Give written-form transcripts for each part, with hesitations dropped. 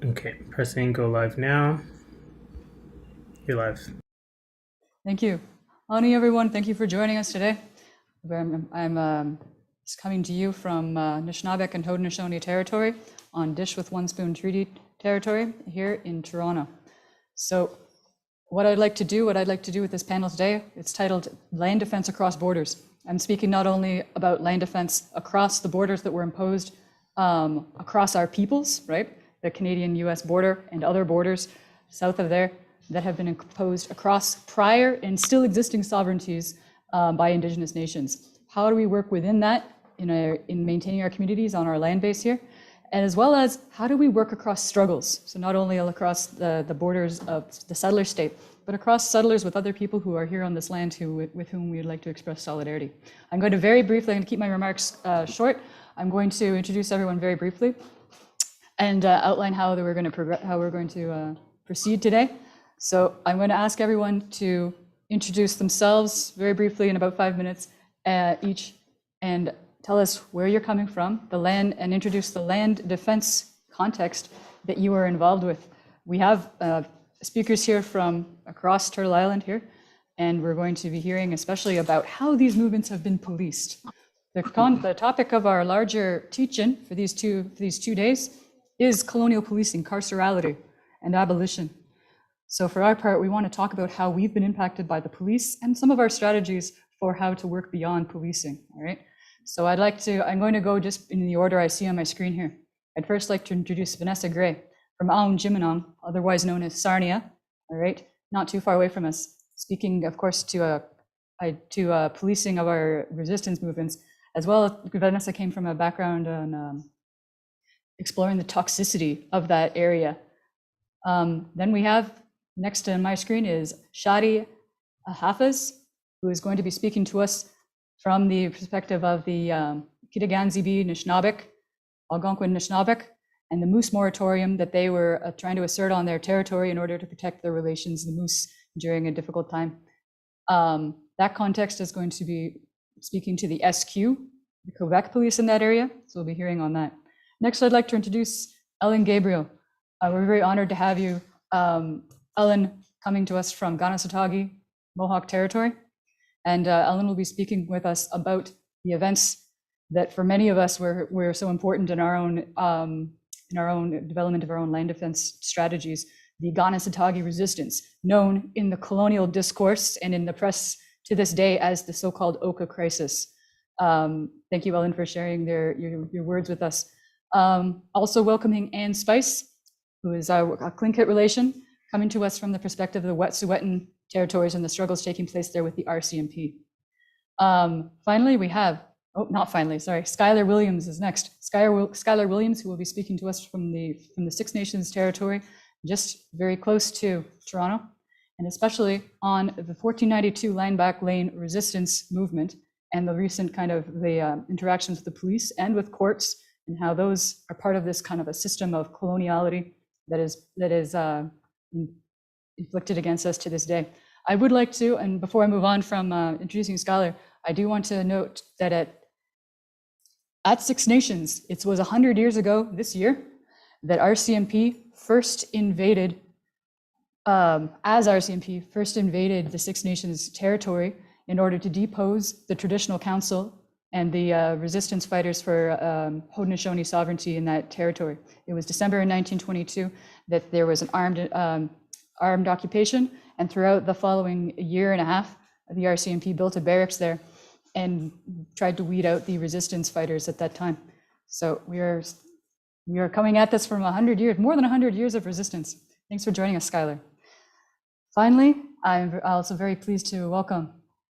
Okay, pressing go live now. You're live. Thank you. Ani, everyone, thank you for joining us today. I'm coming to you from Anishinaabeg and Haudenosaunee territory on Dish with One Spoon Treaty territory here in Toronto. So what I'd like to do with this panel today, it's titled Land Defense Across Borders. I'm speaking not only about land defense across the borders that were imposed across our peoples, right? The Canadian-US border and other borders south of there that have been imposed across prior and still existing sovereignties by Indigenous nations. How do we work within that in maintaining our communities on our land base here? And as well as how do we work across struggles? So not only across the borders of the settler state, but across settlers with other people who are here on this land with whom we would like to express solidarity. I'm going to very briefly, I'm going to keep my remarks short. I'm going to introduce everyone very briefly and outline how we're going to proceed today. So I'm going to ask everyone to introduce themselves very briefly in about 5 minutes each, and tell us where you're coming from, the land, and introduce the land defense context that you are involved with. We have speakers here from across Turtle Island here, and we're going to be hearing especially about how these movements have been policed. The topic of our larger teach-in for these two days is colonial policing, carcerality, and abolition. So for our part, we want to talk about how we've been impacted by the police and some of our strategies for how to work beyond policing, all right? So I'm going to go just in the order I see on my screen here. I'd first like to introduce Vanessa Gray from Aum Jiminong, otherwise known as Sarnia, all right? Not too far away from us, speaking, of course, to policing of our resistance movements, as well as Vanessa came from a background on exploring the toxicity of that area. Then we have, next to my screen is Shadi Hafez, who is going to be speaking to us from the perspective of the Kitaganzibi Nishnabek, Algonquin Nishnabek, and the Moose Moratorium that they were trying to assert on their territory in order to protect their relations, the Moose, during a difficult time. That context is going to be speaking to the SQ, the Quebec police in that area, so we'll be hearing on that. Next, I'd like to introduce Ellen Gabriel. We're very honored to have you, Ellen, coming to us from Ganasatagi, Mohawk territory. And Ellen will be speaking with us about the events that for many of us were so important in our own development of our own land defense strategies, the Ganasatagi resistance, known in the colonial discourse and in the press to this day as the so-called Oka crisis. Thank you, Ellen, for sharing your words with us. Also welcoming Ann Spice, who is a Tlingit relation, coming to us from the perspective of the Wet'suwet'en territories and the struggles taking place there with the RCMP. Finally, we have, Skylar Williams is next. Skylar Williams, who will be speaking to us from the Six Nations territory, just very close to Toronto, and especially on the 1492 Land Back Lane resistance movement and the recent kind of the interactions with the police and with courts, and how those are part of this kind of a system of coloniality that is inflicted against us to this day. I would like to, and before I move on from introducing Skylar, I do want to note that at Six Nations, it was 100 years ago this year that RCMP first invaded, the Six Nations territory in order to depose the traditional council and the resistance fighters for Haudenosaunee sovereignty in that territory. It was December in 1922 that there was an armed occupation, and throughout the following year and a half, the RCMP built a barracks there and tried to weed out the resistance fighters at that time. So we are coming at this from 100 years, more than 100 years of resistance. Thanks for joining us, Skylar. Finally, I'm also very pleased to welcome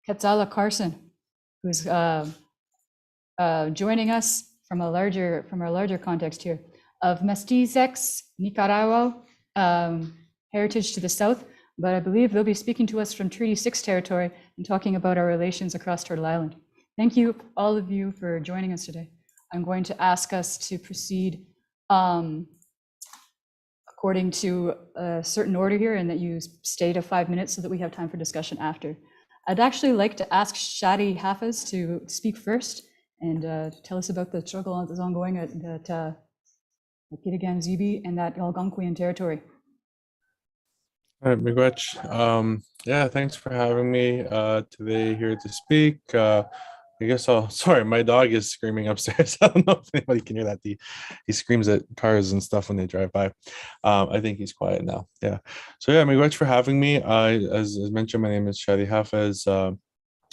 Quetzala Carson, who's joining us from our larger context here of Mestizec, Nicaragua, heritage to the south, but I believe they'll be speaking to us from Treaty 6 territory and talking about our relations across Turtle Island. Thank you, all of you, for joining us today. I'm going to ask us to proceed according to a certain order here, and that you stay to 5 minutes so that we have time for discussion after. I'd actually like to ask Shadi Hafez to speak first and tell us about the struggle that's ongoing at the Kitigan Zibi, and that Algonquian territory. All right, Miguet. Yeah, thanks for having me today here to speak. I guess sorry, my dog is screaming upstairs. I don't know if anybody can hear that. He screams at cars and stuff when they drive by. I think he's quiet now. Yeah. So yeah, Miguet for having me. As mentioned, my name is Shadi Hafez.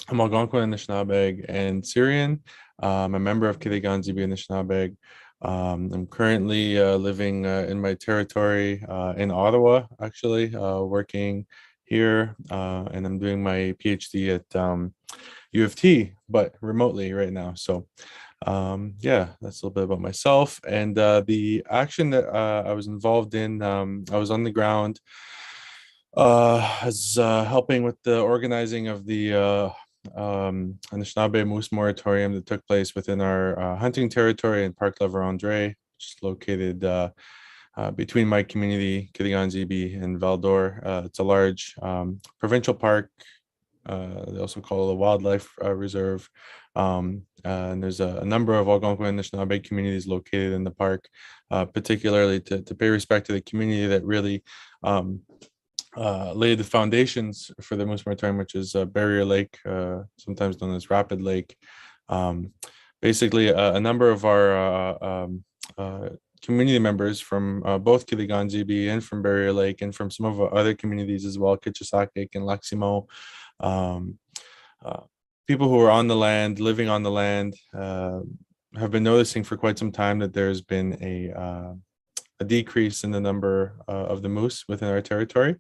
I'm Algonquin, Anishinaabe, and Syrian. I'm a member of Kitigan Zibi Anishinaabe. I'm currently living in my territory in Ottawa, actually, working here, and I'm doing my PhD at U of T, but remotely right now. So, yeah, that's a little bit about myself. And the action that I was involved in, I was on the ground as helping with the organizing of the Anishinaabe Moose Moratorium that took place within our hunting territory in Parc La Vérendrye, which is located between my community, Kitigan Zibi, and Val-d'Or. It's a large provincial park. They also call it a wildlife reserve. And there's a number of Algonquin Anishinaabe communities located in the park, particularly to pay respect to the community that really laid the foundations for the Moose Moratorium, which is Barrier Lake, sometimes known as Rapid Lake. Basically, a number of our community members from both Kitigan Zibi and from Barrier Lake and from some of our other communities as well, Kitchissakik and Laximo, people who are on the land, living on the land, have been noticing for quite some time that there's been a decrease in the number of the moose within our territory.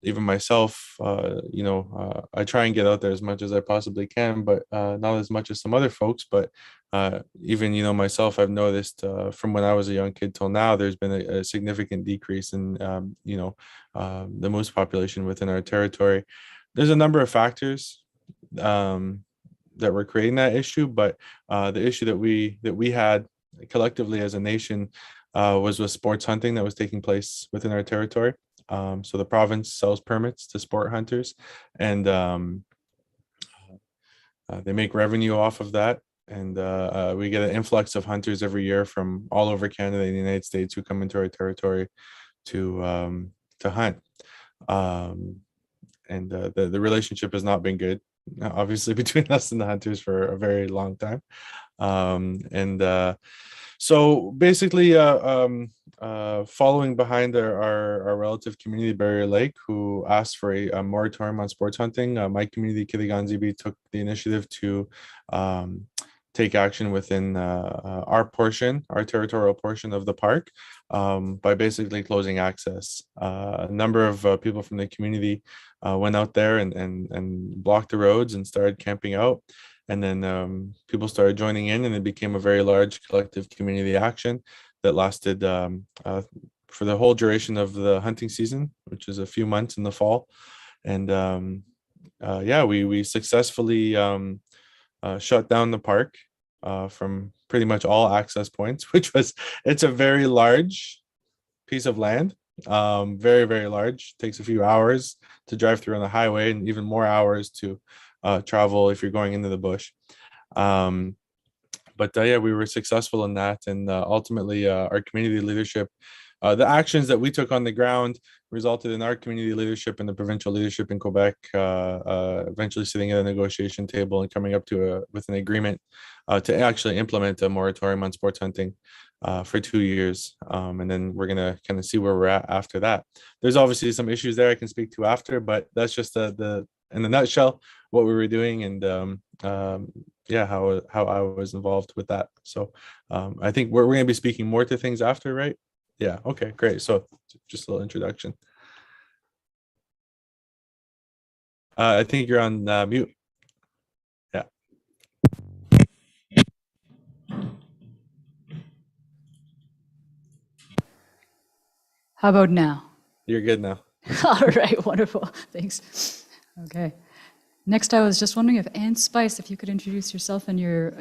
Even myself, I try and get out there as much as I possibly can, but not as much as some other folks. But even, myself, I've noticed from when I was a young kid till now, there's been a significant decrease in, the moose population within our territory. There's a number of factors that were creating that issue, but the issue that we had collectively as a nation was with sports hunting that was taking place within our territory. So the province sells permits to sport hunters, and they make revenue off of that. And we get an influx of hunters every year from all over Canada and the United States who come into our territory to hunt. And the relationship has not been good, obviously, between us and the hunters for a very long time. So basically, following behind our relative community, Barrier Lake, who asked for a moratorium on sports hunting, my community, Kitigan Zibi, took the initiative to take action within our territorial portion of the park, by basically closing access. A number of people from the community went out there and blocked the roads and started camping out. And then people started joining in, and it became a very large collective community action that lasted for the whole duration of the hunting season, which is a few months in the fall. And we successfully shut down the park from pretty much all access points, it's a very large piece of land, very, very large. Takes a few hours to drive through on the highway, and even more hours to travel if you're going into the bush. We were successful in that, and ultimately our community leadership, the actions that we took on the ground resulted in our community leadership and the provincial leadership in Quebec eventually sitting at a negotiation table and coming up with an agreement to actually implement a moratorium on sports hunting for 2 years. And then we're going to kind of see where we're at after that. There's obviously some issues there I can speak to after, but that's just in the nutshell what we were doing, and how I was involved with that. So I think we're going to be speaking more to things after, right? Yeah. Okay, great. So just a little introduction. I think you're on mute. Yeah. How about now? You're good now. All right, wonderful. Thanks. Okay. Next, I was just wondering if Anne Spice, if you could introduce yourself and your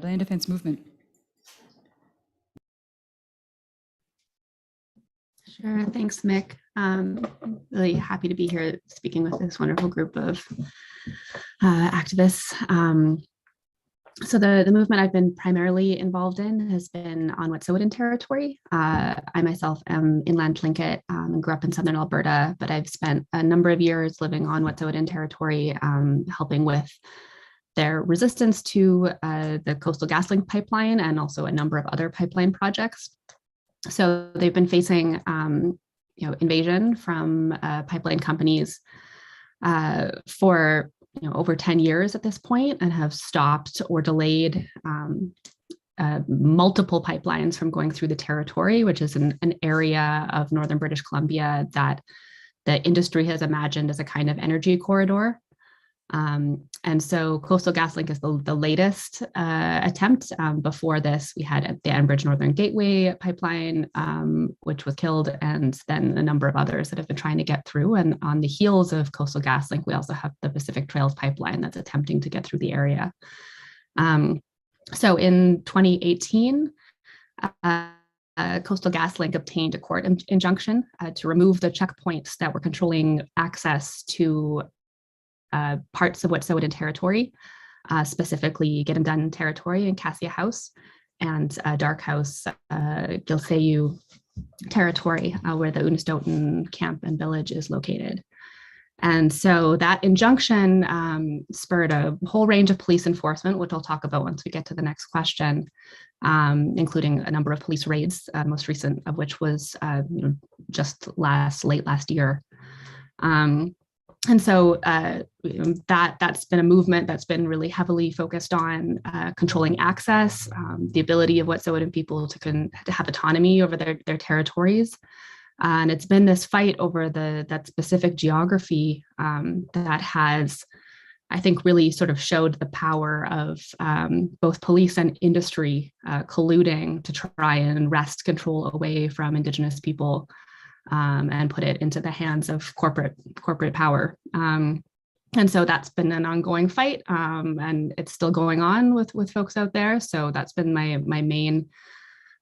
land defense movement. Sure, thanks, Mick. Really happy to be here speaking with this wonderful group of activists. So the movement I've been primarily involved in has been on Wet'suwet'en territory. I myself am inland Tlingit and grew up in southern Alberta, but I've spent a number of years living on Wet'suwet'en territory, helping with their resistance to the Coastal GasLink pipeline and also a number of other pipeline projects. So they've been facing invasion from pipeline companies for over 10 years at this point, and have stopped or delayed multiple pipelines from going through the territory, which is an area of northern British Columbia that the industry has imagined as a kind of energy corridor. And so Coastal GasLink is the latest attempt. Before this, we had the Enbridge Northern Gateway pipeline, which was killed, and then a number of others that have been trying to get through. And on the heels of Coastal GasLink, we also have the Pacific Trails pipeline that's attempting to get through the area. So in 2018, Coastal GasLink obtained a court injunction to remove the checkpoints that were controlling access to parts of Wet'suwet'en territory, specifically Gidimt'en territory and Cassia House, and Dark House, Gilsayu territory, where the Unistoten camp and village is located. And so that injunction spurred a whole range of police enforcement, which I'll talk about once we get to the next question, including a number of police raids, most recent of which was just late last year. And so that's been a movement that's been really heavily focused on controlling access, the ability of Wet'suwet'en people to have autonomy over their territories. And it's been this fight over that specific geography that has, I think, really sort of showed the power of both police and industry colluding to try and wrest control away from Indigenous people and put it into the hands of corporate power. And so that's been an ongoing fight, and it's still going on with folks out there. So that's been my main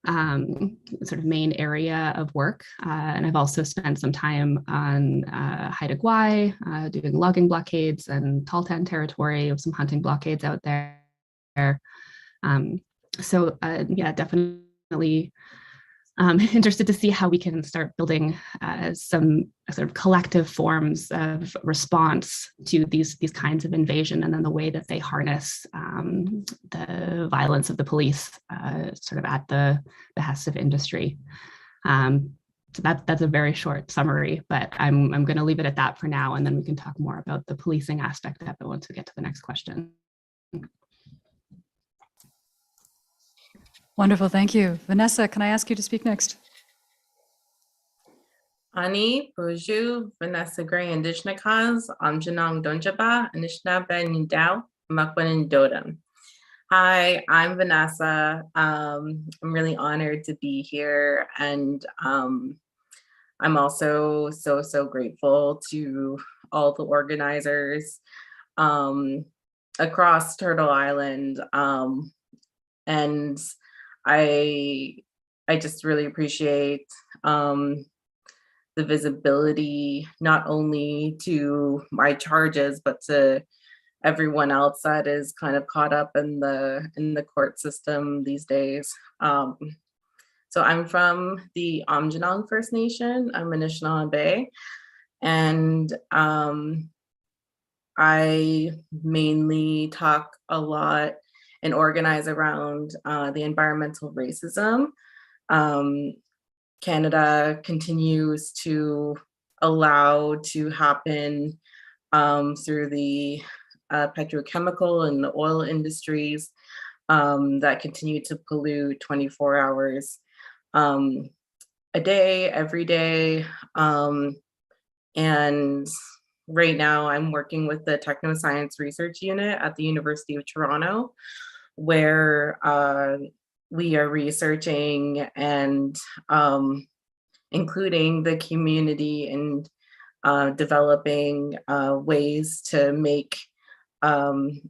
main area of work. And I've also spent some time on Haida Gwaii, doing logging blockades, and Tahltan territory with some hunting blockades out there. Yeah, definitely interested to see how we can start building some sort of collective forms of response to these kinds of invasion, and then the way that they harness the violence of the police sort of at the behest of industry. So that's a very short summary, but I'm going to leave it at that for now, and then we can talk more about the policing aspect of it once we get to the next question. Wonderful, thank you. Vanessa, can I ask you to speak next? Ani, Boju, Vanessa Gray, Indigenous, Amjanong Donjaba, Anishinaabe Nindao, Makwan Dodam. Hi, I'm Vanessa. I'm really honored to be here, and I'm also so grateful to all the organizers across Turtle Island, and I just really appreciate the visibility, not only to my charges, but to everyone else that is kind of caught up in the court system these days. So I'm from the Amjanong First Nation. I'm Anishinaabe, and I mainly talk a lot and organize around the environmental racism. Canada continues to allow to happen through the petrochemical and the oil industries that continue to pollute 24 hours a day, every day. And right now I'm working with the Technoscience Research Unit at the University of Toronto, where we are researching and including the community and developing ways to make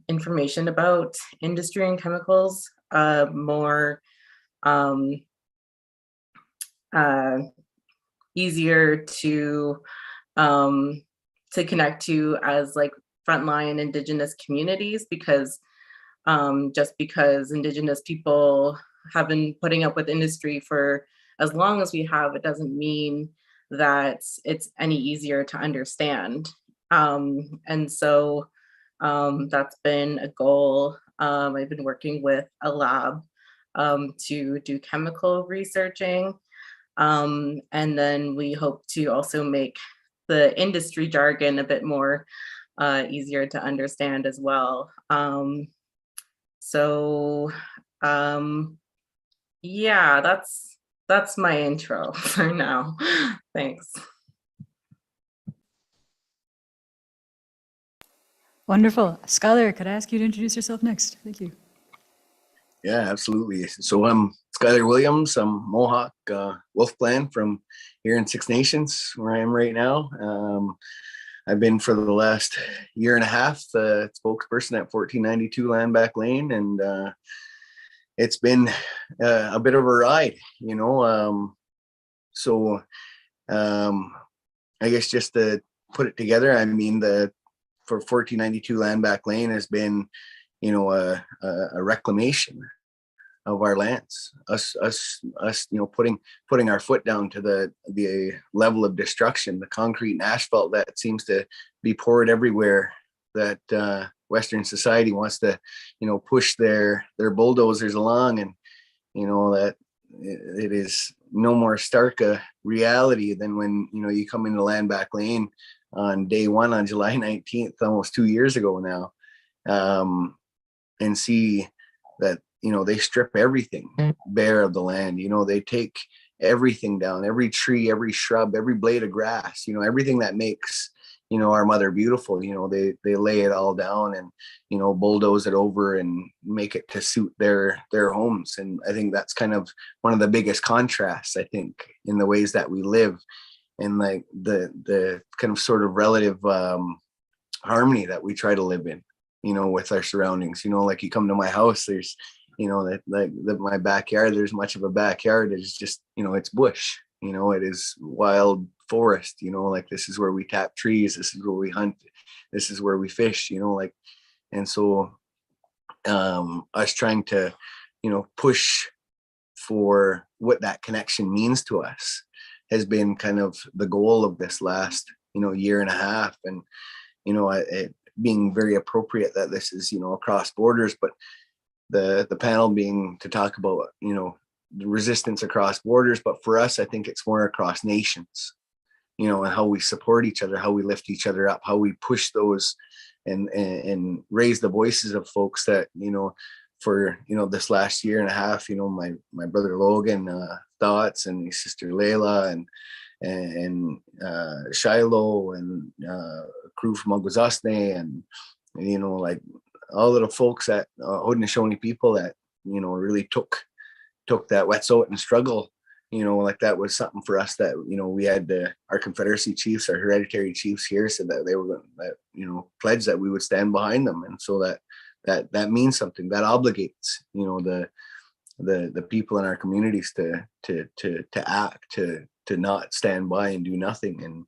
information about industry and chemicals more easier to connect to as like frontline Indigenous communities, because just because Indigenous people have been putting up with industry for as long as we have, it doesn't mean that it's any easier to understand. And so that's been a goal. I've been working with a lab to do chemical researching. And then we hope to also make the industry jargon a bit more easier to understand as well. So yeah, that's my intro for now. Thanks. Wonderful. Skylar, could I ask you to introduce yourself next? Thank you. Yeah, absolutely. So I'm Skylar Williams. I'm Mohawk Wolf Clan from here in Six Nations, where I am right now. I've been for the last year and a half the spokesperson at 1492 Landback Lane, and it's been a bit of a ride, you know. So I guess just to put it together, I mean, for 1492 Landback Lane has been, you know, a reclamation of our lands, us, you know, putting our foot down to the level of destruction, the concrete and asphalt that seems to be poured everywhere, that Western society wants to, you know, push their bulldozers along, and you know that it is no more stark a reality than when, you know, you come into Landback Lane on day one on July 19th, almost 2 years ago now, and see that, you know, they strip everything bare of the land. You know, they take everything down, every tree, every shrub, every blade of grass, you know, everything that makes, you know, our mother beautiful. You know, they lay it all down and, you know, bulldoze it over and make it to suit their homes. And I think that's kind of one of the biggest contrasts, I think, in the ways that we live, and like the kind of sort of relative harmony that we try to live in, you know, with our surroundings. You know, like you come to my house, there's, you know, my backyard, there's much of a backyard. It's just, you know, it's bush, you know, it is wild forest, you know, like this is where we tap trees, this is where we hunt, this is where we fish, you know, like, and so us trying to, you know, push for what that connection means to us has been kind of the goal of this last, you know, year and a half. And, you know, it being very appropriate that this is, you know, across borders, but the panel being to talk about, you know, the resistance across borders, but for us, I think it's more across nations, you know, and how we support each other, how we lift each other up, how we push those and raise the voices of folks that, you know, for, you know, this last year and a half, you know, my brother Logan thoughts, and his sister Layla, and Shiloh, and crew from Migwans, and, you know, like all of the folks at Haudenosaunee people that, you know, really took that Wet'suwet'en and struggle, you know, like that was something for us that, you know, we had our Confederacy chiefs, our hereditary chiefs here said that they were, that, you know, pledge that we would stand behind them. And so that means something, that obligates, you know, the people in our communities to act, to not stand by and do nothing.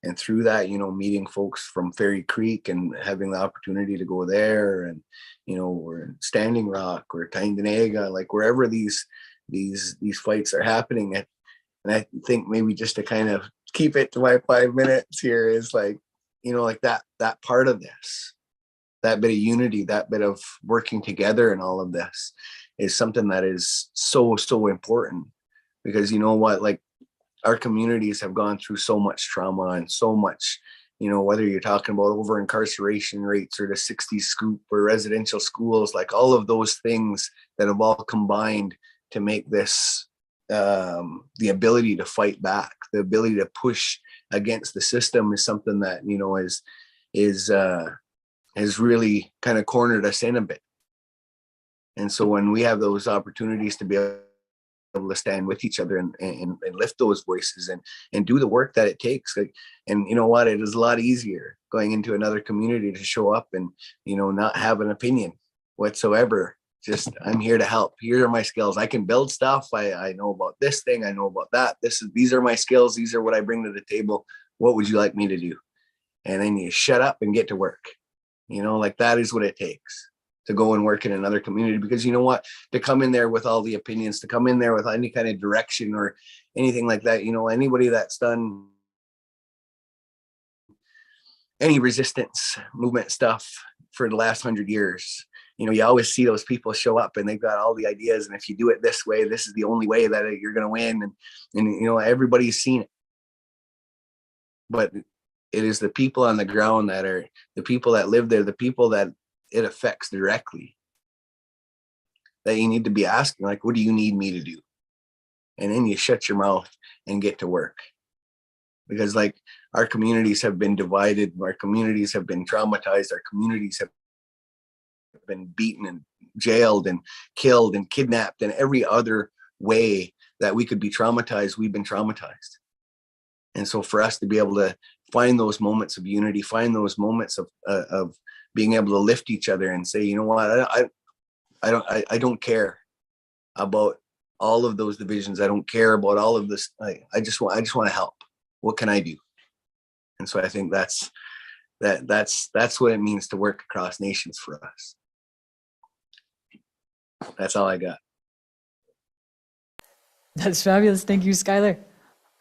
And through that, you know, meeting folks from Fairy Creek and having the opportunity to go there, and, you know, we're in Standing Rock or Tyndonega, like wherever these fights are happening. And I think maybe just to kind of keep it to my 5 minutes here is like, you know, like that part of this, that bit of unity, that bit of working together and all of this is something that is so important, because you know what, like our communities have gone through so much trauma and so much, you know, whether you're talking about over incarceration rates or the 60s scoop or residential schools, like all of those things that have all combined to make this the ability to fight back, the ability to push against the system is something that, you know, has really kind of cornered us in a bit. And so when we have those opportunities to be able to stand with each other and lift those voices and do the work that it takes, like, and you know what, it is a lot easier going into another community to show up and, you know, not have an opinion whatsoever. Just, I'm here to help. Here are my skills. I can build stuff. I know about this thing. I know about that. These are my skills. These are what I bring to the table. What would you like me to do? And then you shut up and get to work. You know, like that is what it takes. to go and work in another community, because you know what, to come in there with all the opinions, to come in there with any kind of direction or anything like that, you know, anybody that's done any resistance movement stuff for the last 100 years, you know, you always see those people show up and they've got all the ideas, and if you do it this way, this is the only way that you're going to win, and you know, everybody's seen it. But it is the people on the ground that are the people that live there, the people that it affects directly, that you need to be asking, like, what do you need me to do? And then you shut your mouth and get to work. Because like, our communities have been divided, our communities have been traumatized, our communities have been beaten and jailed and killed and kidnapped, and every other way that we could be traumatized, we've been traumatized. And so for us to be able to find those moments of unity, find those moments of being able to lift each other and say, you know what, I don't care about all of those divisions. I don't care about all of this. I just want to help. What can I do? And so I think that's what it means to work across nations for us. That's all I got. That's fabulous. Thank you, Skylar.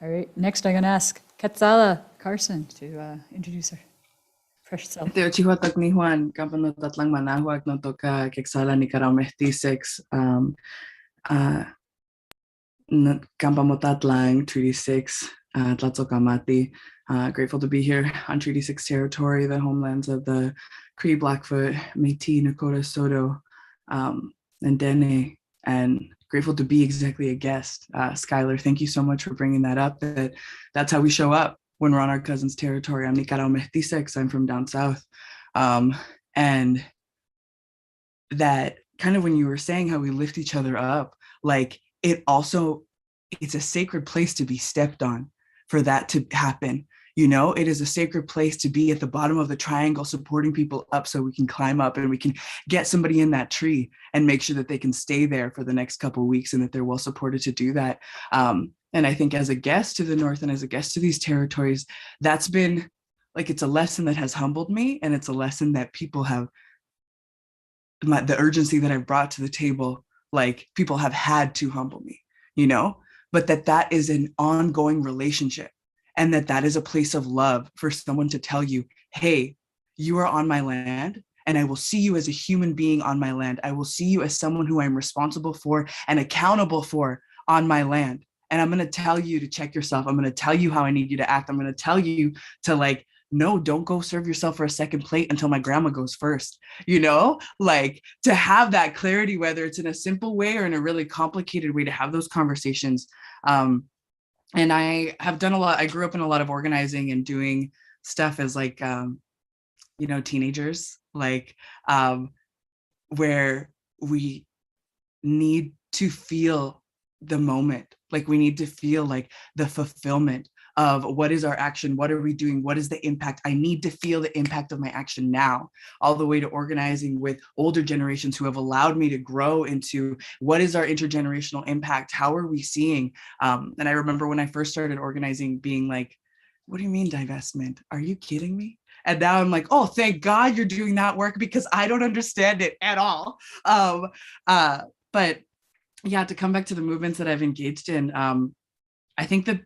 All right, next I'm going to ask Quetzala Carson to introduce her fresh self. Teo chihuatag ni Juan, kampano tatlang manahuag no toka Quetzala ni karao mestizex, kampamo tatlang Treaty 6, Tlatzokamati. Grateful to be here on Treaty 6 territory, the homelands of the Cree, Blackfoot, Métis, Nakota, Soto, and Dene, and grateful to be exactly a guest. Skylar, thank you so much for bringing that up. That's how we show up when we're on our cousin's territory. I'm Nicarao Mestizex, I'm from down south. And that kind of when you were saying how we lift each other up, like it's a sacred place to be stepped on for that to happen. You know, it is a sacred place to be at the bottom of the triangle, supporting people up so we can climb up and we can get somebody in that tree and make sure that they can stay there for the next couple of weeks and that they're well supported to do that. And I think as a guest to the North and as a guest to these territories, that's been like, it's a lesson that has humbled me, and it's a lesson that people have, the urgency that I've brought to the table, like people have had to humble me, you know, but that is an ongoing relationship. And that is a place of love for someone to tell you, hey, you are on my land, and I will see you as a human being on my land. I will see you as someone who I'm responsible for and accountable for on my land. And I'm going to tell you to check yourself. I'm going to tell you how I need you to act. I'm going to tell you to, like, no, don't go serve yourself for a second plate until my grandma goes first, you know, like to have that clarity, whether it's in a simple way or in a really complicated way, to have those conversations. And I have done a lot. I grew up in a lot of organizing and doing stuff as like, you know, teenagers, like where we need to feel the moment. Like we need to feel like the fulfillment of what is our action? What are we doing? What is the impact? I need to feel the impact of my action now, all the way to organizing with older generations who have allowed me to grow into what is our intergenerational impact? How are we seeing? And I remember when I first started organizing being like, what do you mean divestment? Are you kidding me? And now I'm like, oh, thank God you're doing that work, because I don't understand it at all. But yeah, to come back to the movements that I've engaged in, I think that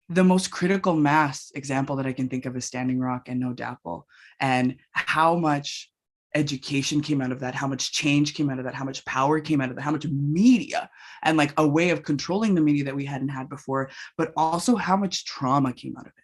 the most critical mass example that I can think of is Standing Rock and No Dapple, and how much education came out of that, how much change came out of that, how much power came out of that, how much media and like a way of controlling the media that we hadn't had before, but also how much trauma came out of it.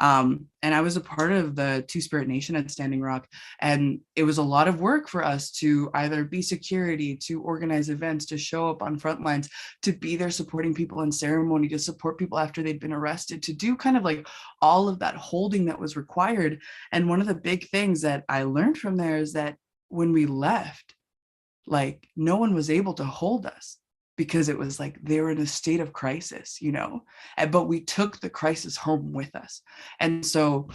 And I was a part of the Two-Spirit Nation at Standing Rock, and it was a lot of work for us to either be security, to organize events, to show up on front lines, to be there supporting people in ceremony, to support people after they'd been arrested, to do kind of like all of that holding that was required. And one of the big things that I learned from there is that when we left, like no one was able to hold us, because it was like they were in a state of crisis, you know, but we took the crisis home with us. And so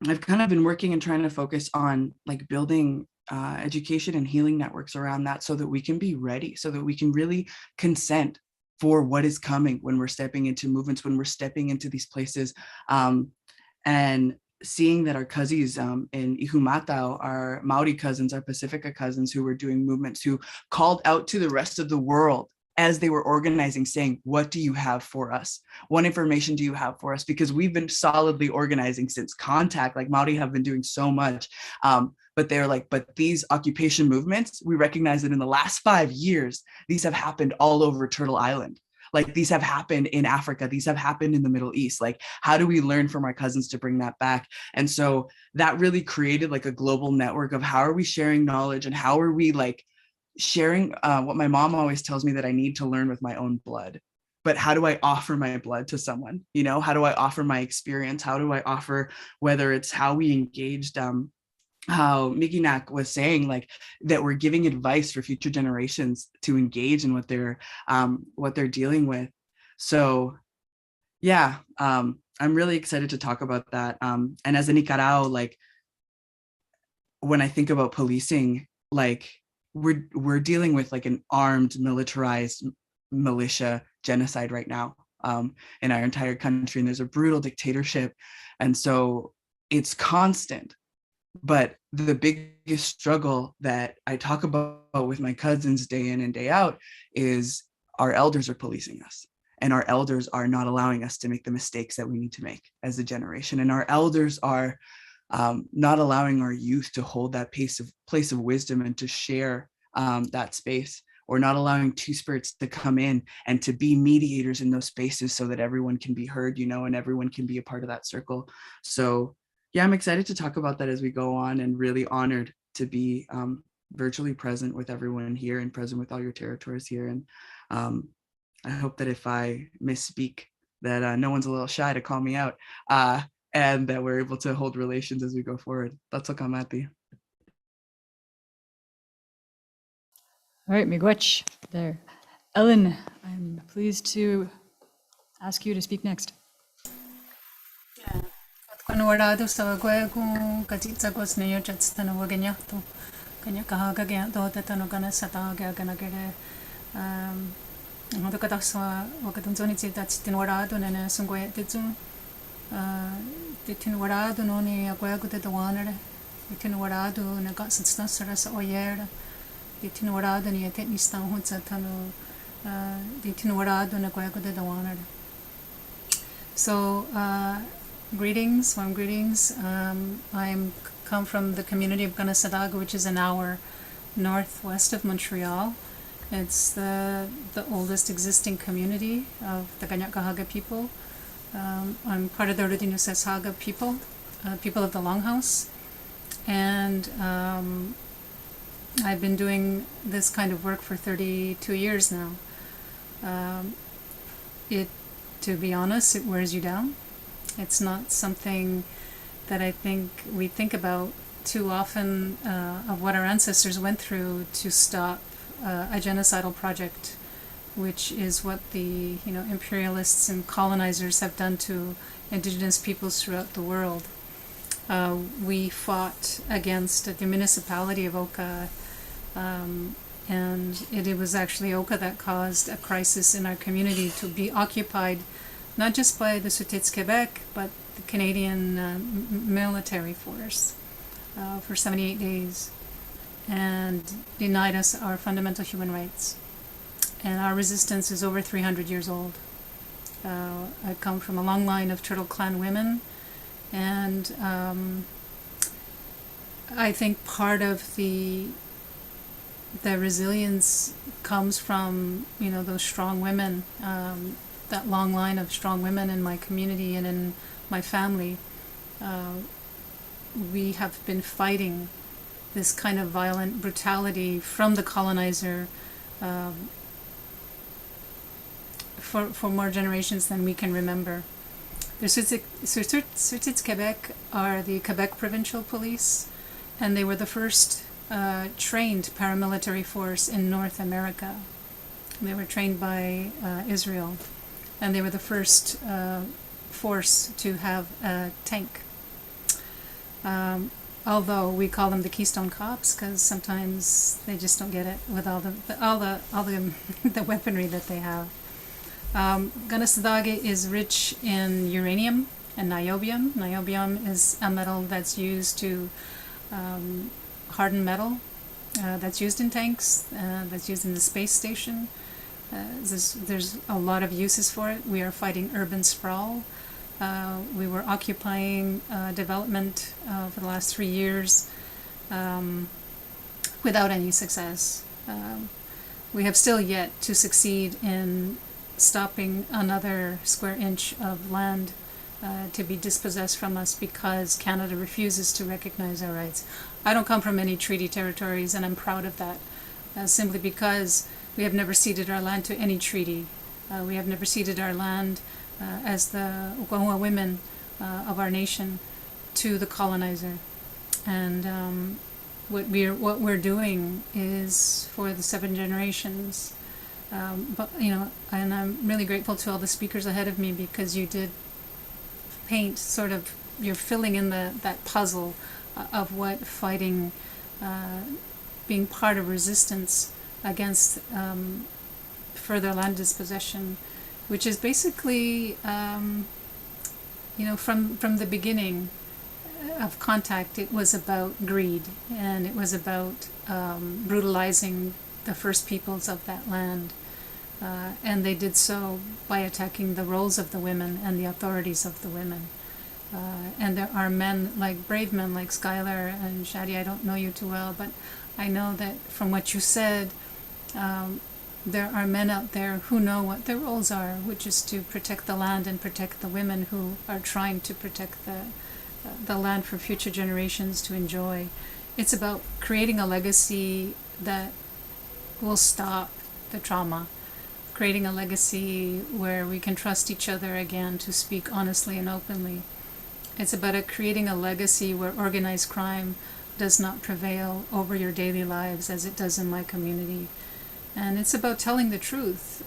I've kind of been working and trying to focus on like building education and healing networks around that, so that we can be ready, so that we can really consent for what is coming when we're stepping into movements, when we're stepping into these places. And seeing that our cousins in Ihumatao, our Maori cousins, our Pacifica cousins who were doing movements, who called out to the rest of the world as they were organizing, saying, what do you have for us? What information do you have for us? Because we've been solidly organizing since contact, like Maori have been doing so much. But they're like, but these occupation movements, we recognize that in the last 5 years, these have happened all over Turtle Island. Like these have happened in Africa, these have happened in the Middle East. Like, how do we learn from our cousins to bring that back? And so that really created like a global network of how are we sharing knowledge and how are we like sharing what my mom always tells me that I need to learn with my own blood. But how do I offer my blood to someone? You know, how do I offer my experience? How do I offer, whether it's how we engaged how Mikinaak was saying, like that we're giving advice for future generations to engage in what they're dealing with. So yeah, I'm really excited to talk about that. And as a Nicarao, like when I think about policing, like we're dealing with like an armed, militarized militia genocide right now in our entire country, and there's a brutal dictatorship, and so it's constant. But the biggest struggle that I talk about with my cousins day in and day out is our elders are policing us, and our elders are not allowing us to make the mistakes that we need to make as a generation. And our elders are not allowing our youth to hold that place of wisdom and to share that space, or not allowing two spirits to come in and to be mediators in those spaces so that everyone can be heard, you know, and everyone can be a part of that circle. So yeah, I'm excited to talk about that as we go on, and really honored to be virtually present with everyone here and present with all your territories here. And I hope that if I misspeak, that no one's a little shy to call me out, and that we're able to hold relations as we go forward. That's what I'm at. All right, Miguet there. Ellen, I'm pleased to ask you to speak next. Konwarado sa gwe kung katitsa ko sneyo chats tano waganya to kanya kahaga gaya to tano kana sata gaya kana kere hodo kata sa wakatun zoni chita tinwarado nene sungwe tetsu tinwarado no ni agwe ko te tawanere tinwarado na ka sitsta sara sa oyera tinwarado ni ete nistan hunsa tano tinwarado na agwe ko te tawanere. So greetings, warm greetings. I'm come from the community of Ganasadaga, which is an hour northwest of Montreal. It's the oldest existing community of the Kanyakahaga people. I'm part of the Rudinuseshaga people, people of the Longhouse. And I've been doing this kind of work for 32 years now. To be honest, it wears you down. It's not something that I think we think about too often of what our ancestors went through to stop a genocidal project, which is what the imperialists and colonizers have done to indigenous peoples throughout the world. We fought against the municipality of Oka, and it was actually Oka that caused a crisis in our community to be occupied not just by the Sous-Titres Quebec, but the Canadian military force for 78 days, and denied us our fundamental human rights. And our resistance is over 300 years old. I come from a long line of Turtle Clan women, and I think part of the resilience comes from those strong women, that long line of strong women in my community and in my family. We have been fighting this kind of violent brutality from the colonizer for more generations than we can remember. The Sous-Titres Quebec are the Quebec Provincial Police, and they were the first trained paramilitary force in North America. They were trained by Israel, and they were the first force to have a tank. Although we call them the Keystone Cops, because sometimes they just don't get it with all the the weaponry that they have. Ganasadaga is rich in uranium and niobium. Niobium is a metal that's used to harden metal, that's used in tanks, that's used in the space station. There's a lot of uses for it. We are fighting urban sprawl. We were occupying development for the last 3 years without any success. We have still yet to succeed in stopping another square inch of land to be dispossessed from us because Canada refuses to recognize our rights. I don't come from any treaty territories, and I'm proud of that, simply because we have never ceded our land to any treaty. We have never ceded our land as the Oklahoma women of our nation to the colonizer. And what we're doing is for the 7 generations. But and I'm really grateful to all the speakers ahead of me, because you did paint sort of, you're filling in that puzzle of what fighting, being part of resistance against further land dispossession, which is basically, from the beginning of contact, it was about greed, and it was about brutalizing the first peoples of that land. And they did so by attacking the roles of the women and the authorities of the women. And there are men, like brave men like Skylar and Shadi. I don't know you too well, but I know that from what you said, there are men out there who know what their roles are, which is to protect the land and protect the women who are trying to protect the land for future generations to enjoy. It's about creating a legacy that will stop the trauma, creating a legacy where we can trust each other again to speak honestly and openly. It's about creating a legacy where organized crime does not prevail over your daily lives as it does in my community. And it's about telling the truth.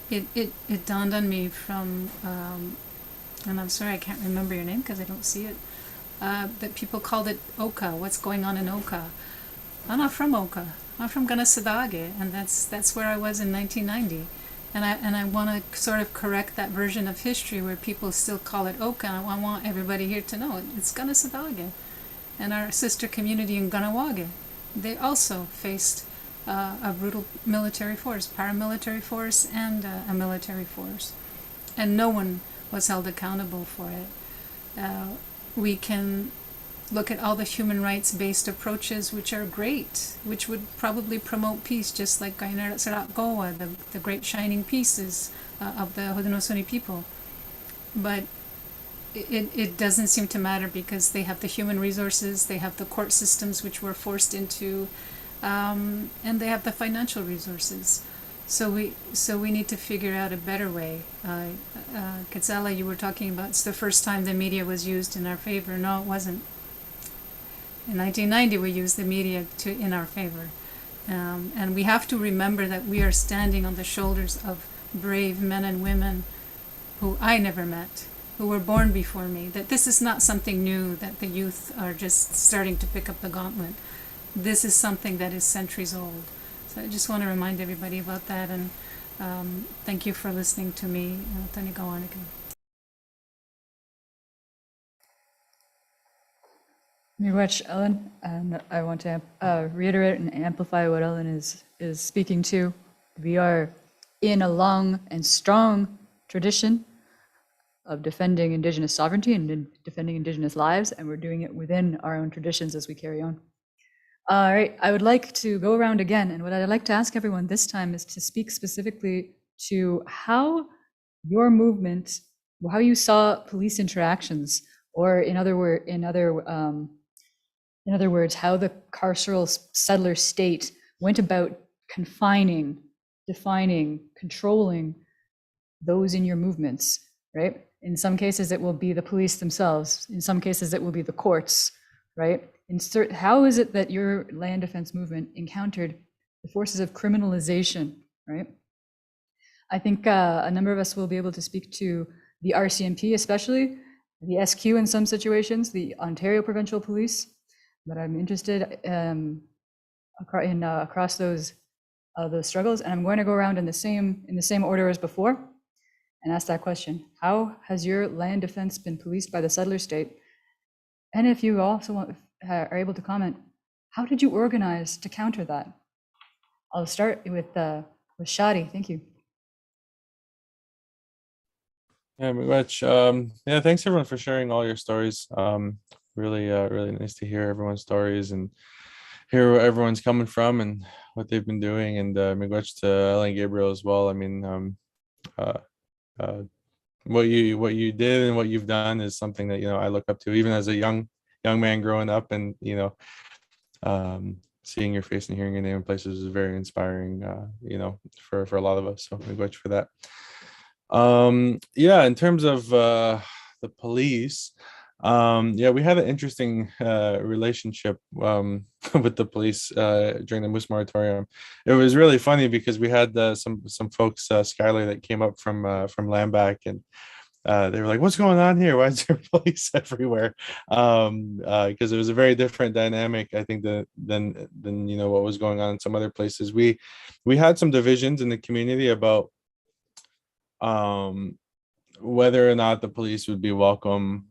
It dawned on me from, and I'm sorry I can't remember your name because I don't see it, that people called it Oka. What's going on in Oka? I'm not from Oka. I'm from Ganasadage, and that's where I was in 1990. And I want to sort of correct that version of history where people still call it Oka. And I want everybody here to know it's Ganasadage. And our sister community in Ganawage, they also faced a brutal military force, paramilitary force, and a military force. And no one was held accountable for it. We can look at all the human rights-based approaches, which are great, which would probably promote peace, just like the great shining pieces of the Haudenosaunee people. But it doesn't seem to matter because they have the human resources, they have the court systems which we're forced into, and they have the financial resources. So we need to figure out a better way. Quetzala, you were talking about it's the first time the media was used in our favor. No, it wasn't. In 1990, we used the media in our favor. And we have to remember that we are standing on the shoulders of brave men and women who I never met, who were born before me, that this is not something new, that the youth are just starting to pick up the gauntlet. This is something that is centuries old. So I just want to remind everybody about that, and thank you for listening to me. Tani Gawanika. Miigwech, Ellen, and I want to reiterate and amplify what Ellen is speaking to. We are in a long and strong tradition of defending Indigenous sovereignty and defending Indigenous lives, and we're doing it within our own traditions as we carry on. All right, I would like to go around again, and what I'd like to ask everyone this time is to speak specifically to how your movement, how you saw police interactions, or in other words, how the carceral settler state went about confining, defining, controlling those in your movements, right? In some cases, it will be the police themselves. In some cases, it will be the courts, right? How is it that your land defense movement encountered the forces of criminalization, right? I think a number of us will be able to speak to the RCMP, especially the SQ in some situations, the Ontario Provincial Police, but I'm interested across those struggles, and I'm going to go around in the same order as before. and ask that question. How has your land defense been policed by the settler state? And if you also are able to comment, how did you organize to counter that? I'll start with Shadi. Thank you. Yeah, Miguet. Yeah, thanks everyone for sharing all your stories. Really nice to hear everyone's stories and hear where everyone's coming from and what they've been doing. And Miguet to Ellen Gabriel as well. I mean, uh, uh, what you did and what you've done is something that I look up to, even as a young man growing up, and seeing your face and hearing your name in places is very inspiring. For a lot of us. So Miguet for that. Yeah, in terms of the police, yeah, we had an interesting relationship with the police during the moose moratorium. It was really funny because we had some folks, Skylar, that came up from Landback, and they were like, "What's going on here? Why is there police everywhere?" Because it was a very different dynamic, I think, than what was going on in some other places. We had some divisions in the community about whether or not the police would be welcome.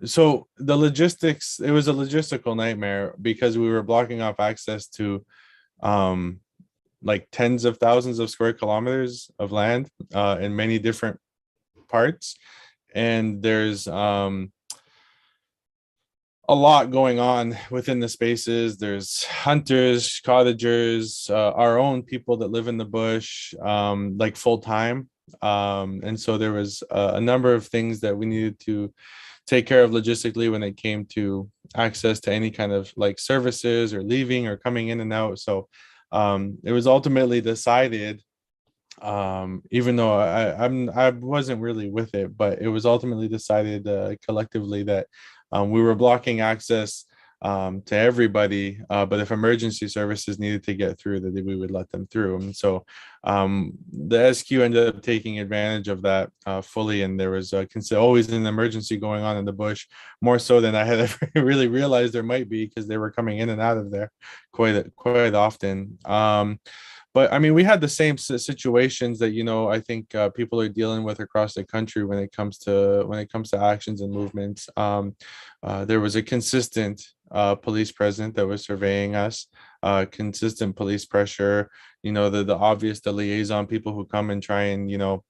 So the logistics, it was a logistical nightmare because we were blocking off access to like tens of thousands of square kilometers of land in many different parts, and there's a lot going on within the spaces. There's hunters, cottagers, our own people that live in the bush, like full time. And so there was a number of things that we needed to take care of logistically when it came to access to any kind of like services or leaving or coming in and out. So it was ultimately decided, even though I wasn't really with it, but it was ultimately decided collectively that we were blocking access to everybody, but if emergency services needed to get through, that we would let them through. And so the SQ ended up taking advantage of that fully, and there was always an emergency going on in the bush, more so than I had ever really realized there might be, because they were coming in and out of there quite often. But I mean, we had the same situations that I think people are dealing with across the country when it comes to actions and movements. There was a consistent police presence that was surveying us, consistent police pressure. The liaison people who come and try and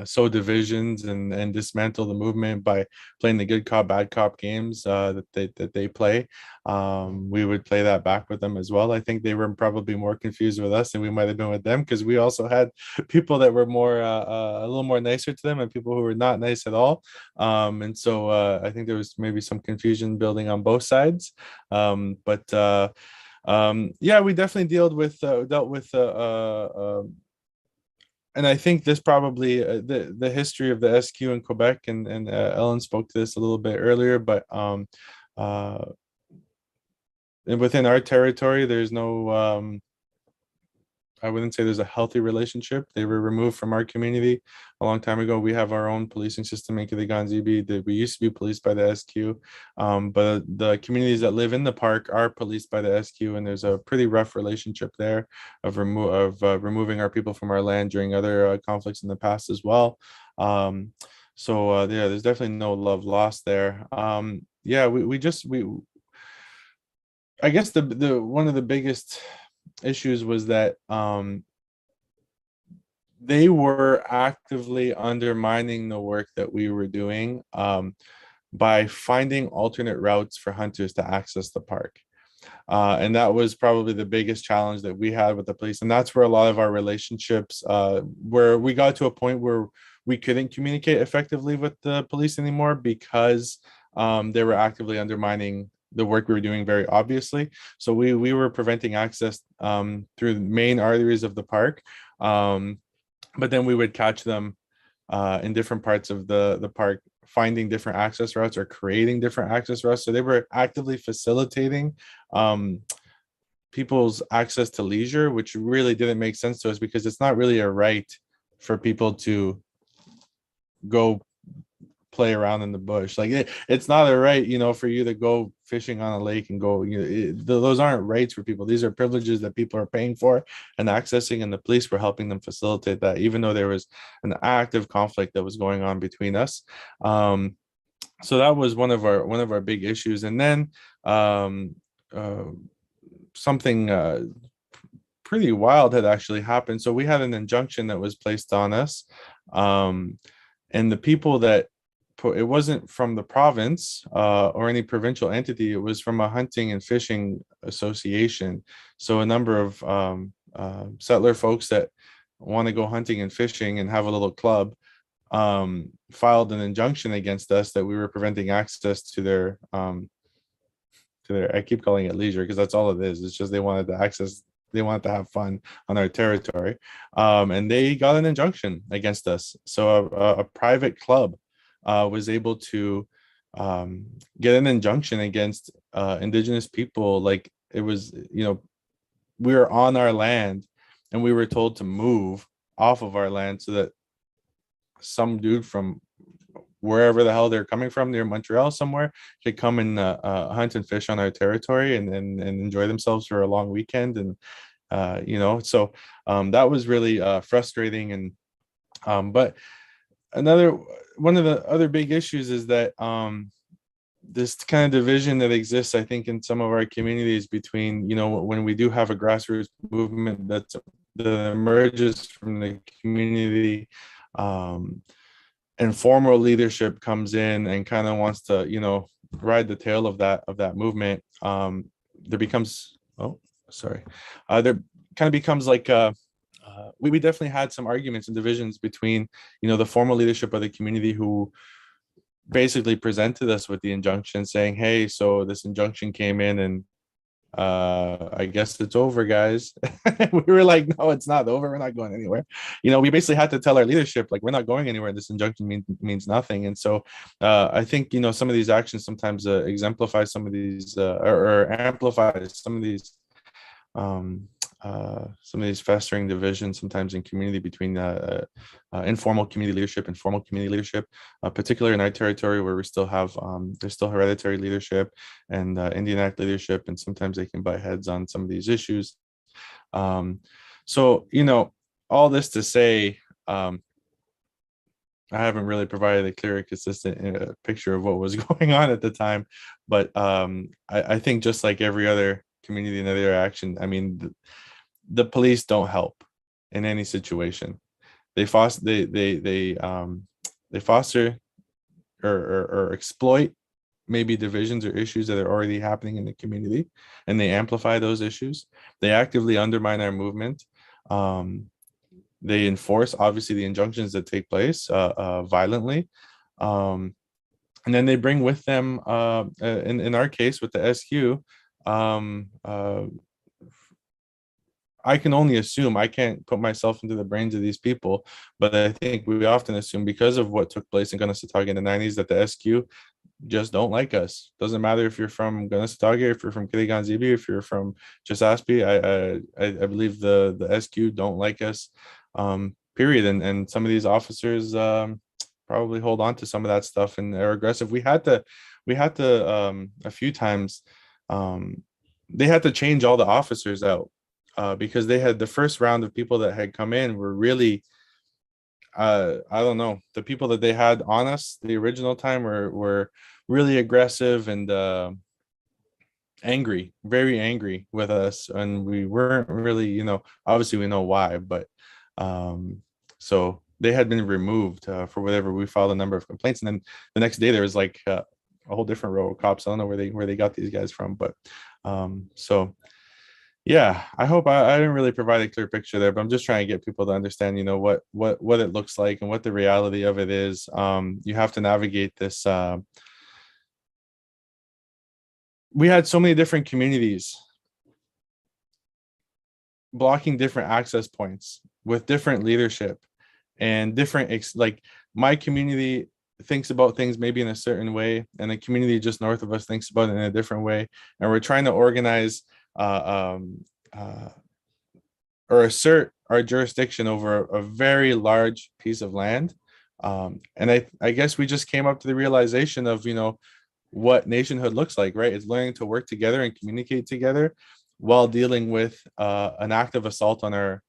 sow divisions and dismantle the movement by playing the good cop bad cop games that they play. We would play that back with them as well. I think they were probably more confused with us than we might have been with them, because we also had people that were more a little more nicer to them and people who were not nice at all. And so I think there was maybe some confusion building on both sides. But yeah, we definitely dealt with and I think this probably the history of the SQ in Quebec, and Ellen spoke to this a little bit earlier, but within our territory, there's no, I wouldn't say there's a healthy relationship. They were removed from our community a long time ago. We have our own policing system in Kiliganzibi that we used to be policed by the SQ, but the communities that live in the park are policed by the SQ, and there's a pretty rough relationship there of removing our people from our land during other conflicts in the past as well. So yeah, there's definitely no love lost there. Yeah, I guess the one of the biggest issues was that they were actively undermining the work that we were doing by finding alternate routes for hunters to access the park. And that was probably the biggest challenge that we had with the police. And that's where a lot of our relationships, where we got to a point where we couldn't communicate effectively with the police anymore, because they were actively undermining the work we were doing very obviously. So we were preventing access through the main arteries of the park, but then we would catch them in different parts of the park, finding different access routes or creating different access routes. So they were actively facilitating people's access to leisure, which really didn't make sense to us, because it's not really a right for people to go play around in the bush. Like it's not a right, you know, for you to go fishing on a lake and go, you know, those aren't rights for people. These are privileges that people are paying for and accessing, and the police were helping them facilitate that, even though there was an active conflict that was going on between us. So that was one of our big issues. And then something pretty wild had actually happened. So we had an injunction that was placed on us, and the people that it wasn't from the province or any provincial entity. It was from a hunting and fishing association. So a number of settler folks that want to go hunting and fishing and have a little club filed an injunction against us that we were preventing access to their I keep calling it leisure because that's all it is. It's just they wanted to have fun on our territory, and they got an injunction against us. So a private club was able to get an injunction against Indigenous people. Like it was, you know, we were on our land and we were told to move off of our land so that some dude from wherever the hell they're coming from, near Montreal somewhere, could come and hunt and fish on our territory and enjoy themselves for a long weekend. And you know, so that was really frustrating. And but one of the other big issues is that this kind of division that exists, I think, in some of our communities between, you know, when we do have a grassroots movement that emerges from the community, and formal leadership comes in and kind of wants to, you know, ride the tail of that movement. There becomes there kind of becomes like we definitely had some arguments and divisions between, you know, the formal leadership of the community who basically presented us with the injunction saying, hey, so this injunction came in and I guess it's over, guys. We were like, no, it's not over, we're not going anywhere. You know, we basically had to tell our leadership, like, we're not going anywhere, this injunction means nothing. And so I think, you know, some of these actions sometimes exemplify some of these or amplify some of these festering divisions sometimes in community between informal community leadership and formal community leadership, particularly in our territory where we still have there's still hereditary leadership and Indigenous leadership, and sometimes they can butt heads on some of these issues. So, you know, all this to say, I haven't really provided a clear, consistent picture of what was going on at the time, but I think just like every other community and other action, I mean, the police don't help in any situation. They foster or exploit maybe divisions or issues that are already happening in the community, and they amplify those issues. They actively undermine our movement. They enforce, obviously, the injunctions that take place violently. And then they bring with them, in our case with the SQ, I can only assume, I can't put myself into the brains of these people, but I think we often assume because of what took place in Kanesatake in the 90s that the SQ just don't like us. Doesn't matter if you're from Kanesatake, if you're from Kiligan Zibi, if you're from Chisaspi, I believe the SQ don't like us, period. And some of these officers probably hold on to some of that stuff and are aggressive. We had to a few times, they had to change all the officers out. Because they had the first round of people that had come in were really, I don't know, the people that they had on us the original time were really aggressive and angry, very angry with us. And we weren't really, you know, obviously we know why, but so they had been removed for whatever. We filed a number of complaints. And then the next day there was like a whole different row of cops. I don't know where they got these guys from, but so yeah, I hope I didn't really provide a clear picture there, but I'm just trying to get people to understand, you know, what it looks like and what the reality of it is. You have to navigate this. We had so many different communities blocking different access points with different leadership and different, like my community thinks about things maybe in a certain way, and the community just north of us thinks about it in a different way. And we're trying to organize or assert our jurisdiction over a very large piece of land And I guess we just came up to the realization of, what nationhood looks like, right? It's learning to work together and communicate together while dealing with an active assault on our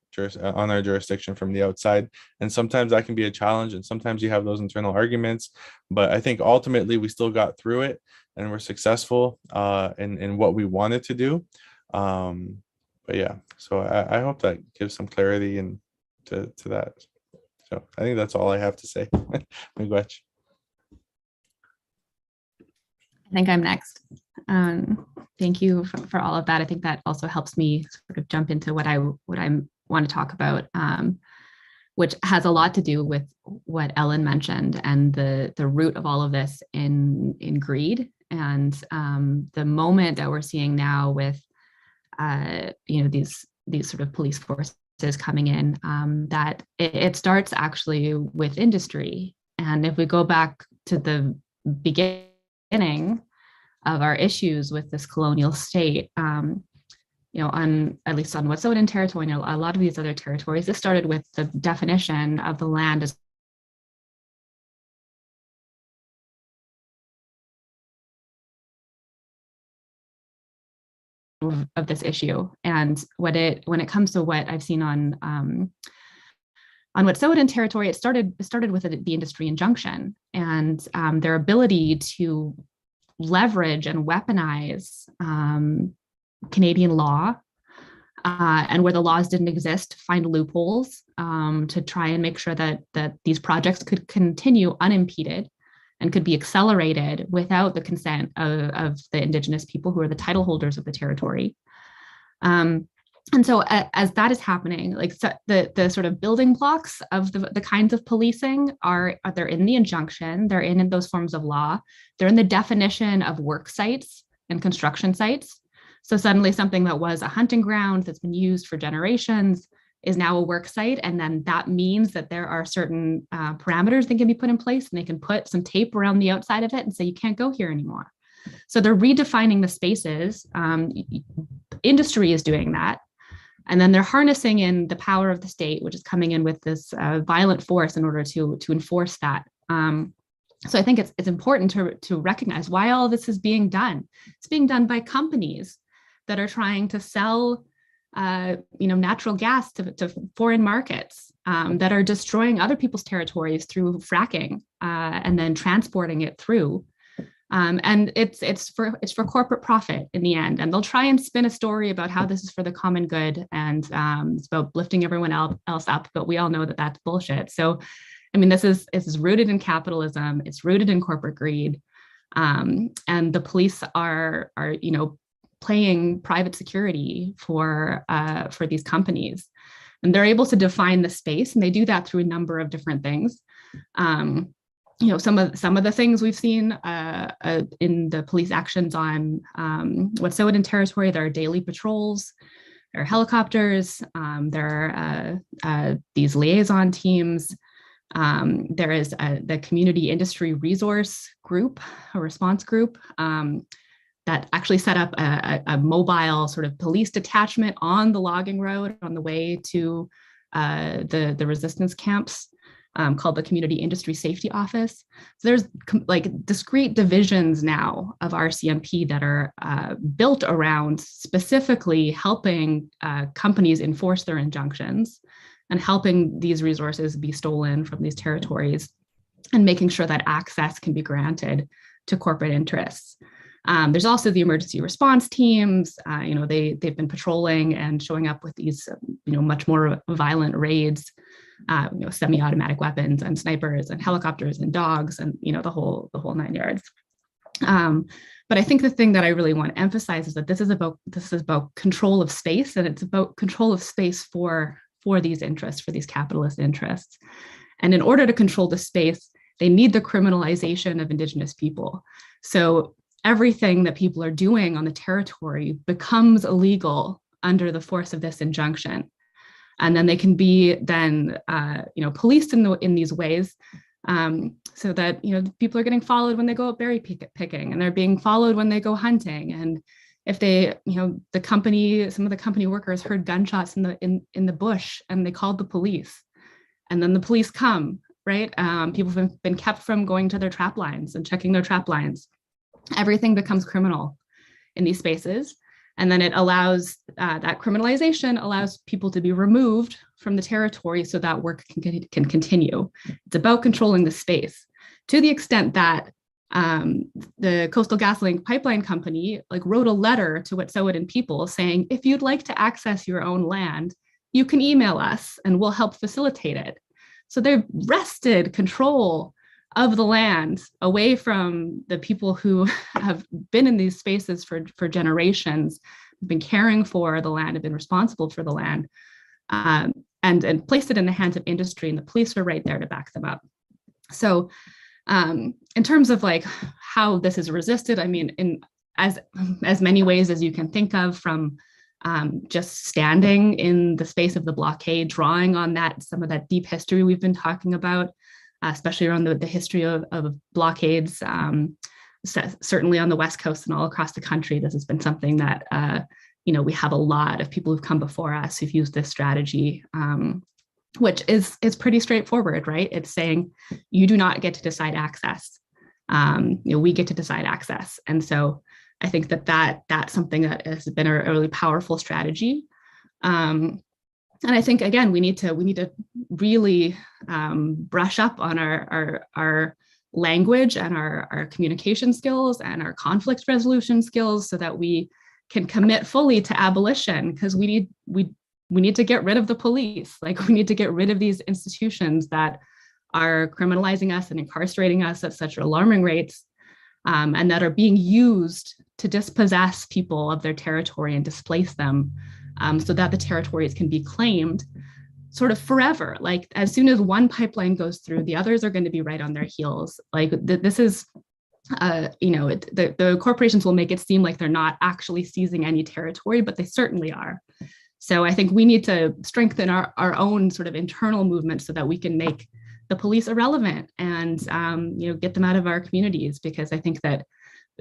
jurisdiction from the outside. And sometimes that can be a challenge, and sometimes you have those internal arguments, but I think ultimately we still got through it and we're successful in what we wanted to do. But yeah, so I hope that gives some clarity and to that. So I think that's all I have to say. Miguet. I think I'm next. Thank you for all of that. I think that also helps me sort of jump into what I want to talk about, which has a lot to do with what Ellen mentioned and the root of all of this in greed, and the moment that we're seeing now with these sort of police forces coming in, that it starts actually with industry. And if we go back to the beginning of our issues with this colonial state, on at least on Wet'suwet'en territory and a lot of these other territories, this started with the definition of the land as of this issue. And when it comes to what I've seen on Wet'suwet'en territory, it started with the industry injunction and their ability to leverage and weaponize Canadian law, and where the laws didn't exist, find loopholes to try and make sure that these projects could continue unimpeded and could be accelerated without the consent of the Indigenous people who are the title holders of the territory. And so as that is happening, like the sort of building blocks of the kinds of policing they're in the injunction, they're in those forms of law, they're in the definition of work sites and construction sites. So suddenly something that was a hunting ground that's been used for generations is now a work site. And then that means that there are certain parameters that can be put in place, and they can put some tape around the outside of it and say, you can't go here anymore. So they're redefining the spaces. Industry is doing that. And then they're harnessing in the power of the state, which is coming in with this violent force in order to enforce that. So I think it's important to recognize why all of this is being done. It's being done by companies that are trying to sell natural gas to foreign markets, that are destroying other people's territories through fracking and then transporting it through. And it's for corporate profit in the end. And they'll try and spin a story about how this is for the common good and it's about lifting everyone else up, but we all know that that's bullshit. So, I mean, this is rooted in capitalism. It's rooted in corporate greed, and the police are playing private security for these companies, and they're able to define the space, and they do that through a number of different things. Some of the things we've seen in the police actions on Wet'suwet'en territory, there are daily patrols, there are helicopters, there are these liaison teams. There is the community industry resource group, a response group that actually set up a mobile sort of police detachment on the logging road on the way to the resistance camps, called the Community Industry Safety Office. So there's like discrete divisions now of RCMP that are built around specifically helping companies enforce their injunctions and helping these resources be stolen from these territories and making sure that access can be granted to corporate interests. There's also the emergency response teams. They've been patrolling and showing up with these, much more violent raids, semi-automatic weapons and snipers and helicopters and dogs and, the whole 9 yards. But I think the thing that I really want to emphasize is that this is about control of space, and it's about control of space for these interests, for these capitalist interests. And in order to control the space, they need the criminalization of Indigenous people. So everything that people are doing on the territory becomes illegal under the force of this injunction. And then they can be policed in these ways, so that, people are getting followed when they go berry picking, and they're being followed when they go hunting. And if they, some of the company workers heard gunshots in the bush and they called the police, and then the police come right? People have been kept from going to their trap lines and checking their trap lines. Everything becomes criminal in these spaces. And then it allows, that criminalization allows people to be removed from the territory so that work can continue. It's about controlling the space to the extent that the Coastal GasLink Pipeline Company wrote a letter to Wet'suwet'en people saying, if you'd like to access your own land, you can email us and we'll help facilitate it. So they've wrested control of the land away from the people who have been in these spaces for generations, been caring for the land, have been responsible for the land, and placed it in the hands of industry, and the police are right there to back them up. So in terms of how this is resisted, I mean, in as many ways as you can think of, from just standing in the space of the blockade, drawing on some of that deep history we've been talking about, especially around the history of blockades, certainly on the West Coast and all across the country. This has been something that, we have a lot of people who've come before us who've used this strategy, which is pretty straightforward, right? It's saying you do not get to decide access. We get to decide access. And so I think that's something that has been a really powerful strategy. And I think, again, we need to really brush up on our language and our communication skills and our conflict resolution skills so that we can commit fully to abolition, because we need to get rid of the police. We need to get rid of these institutions that are criminalizing us and incarcerating us at such alarming rates, and that are being used to dispossess people of their territory and displace them, so that the territories can be claimed sort of forever. As soon as one pipeline goes through, the others are going to be right on their heels. This is, the corporations will make it seem like they're not actually seizing any territory, but they certainly are. So I think we need to strengthen our own sort of internal movement so that we can make the police irrelevant and get them out of our communities, because I think that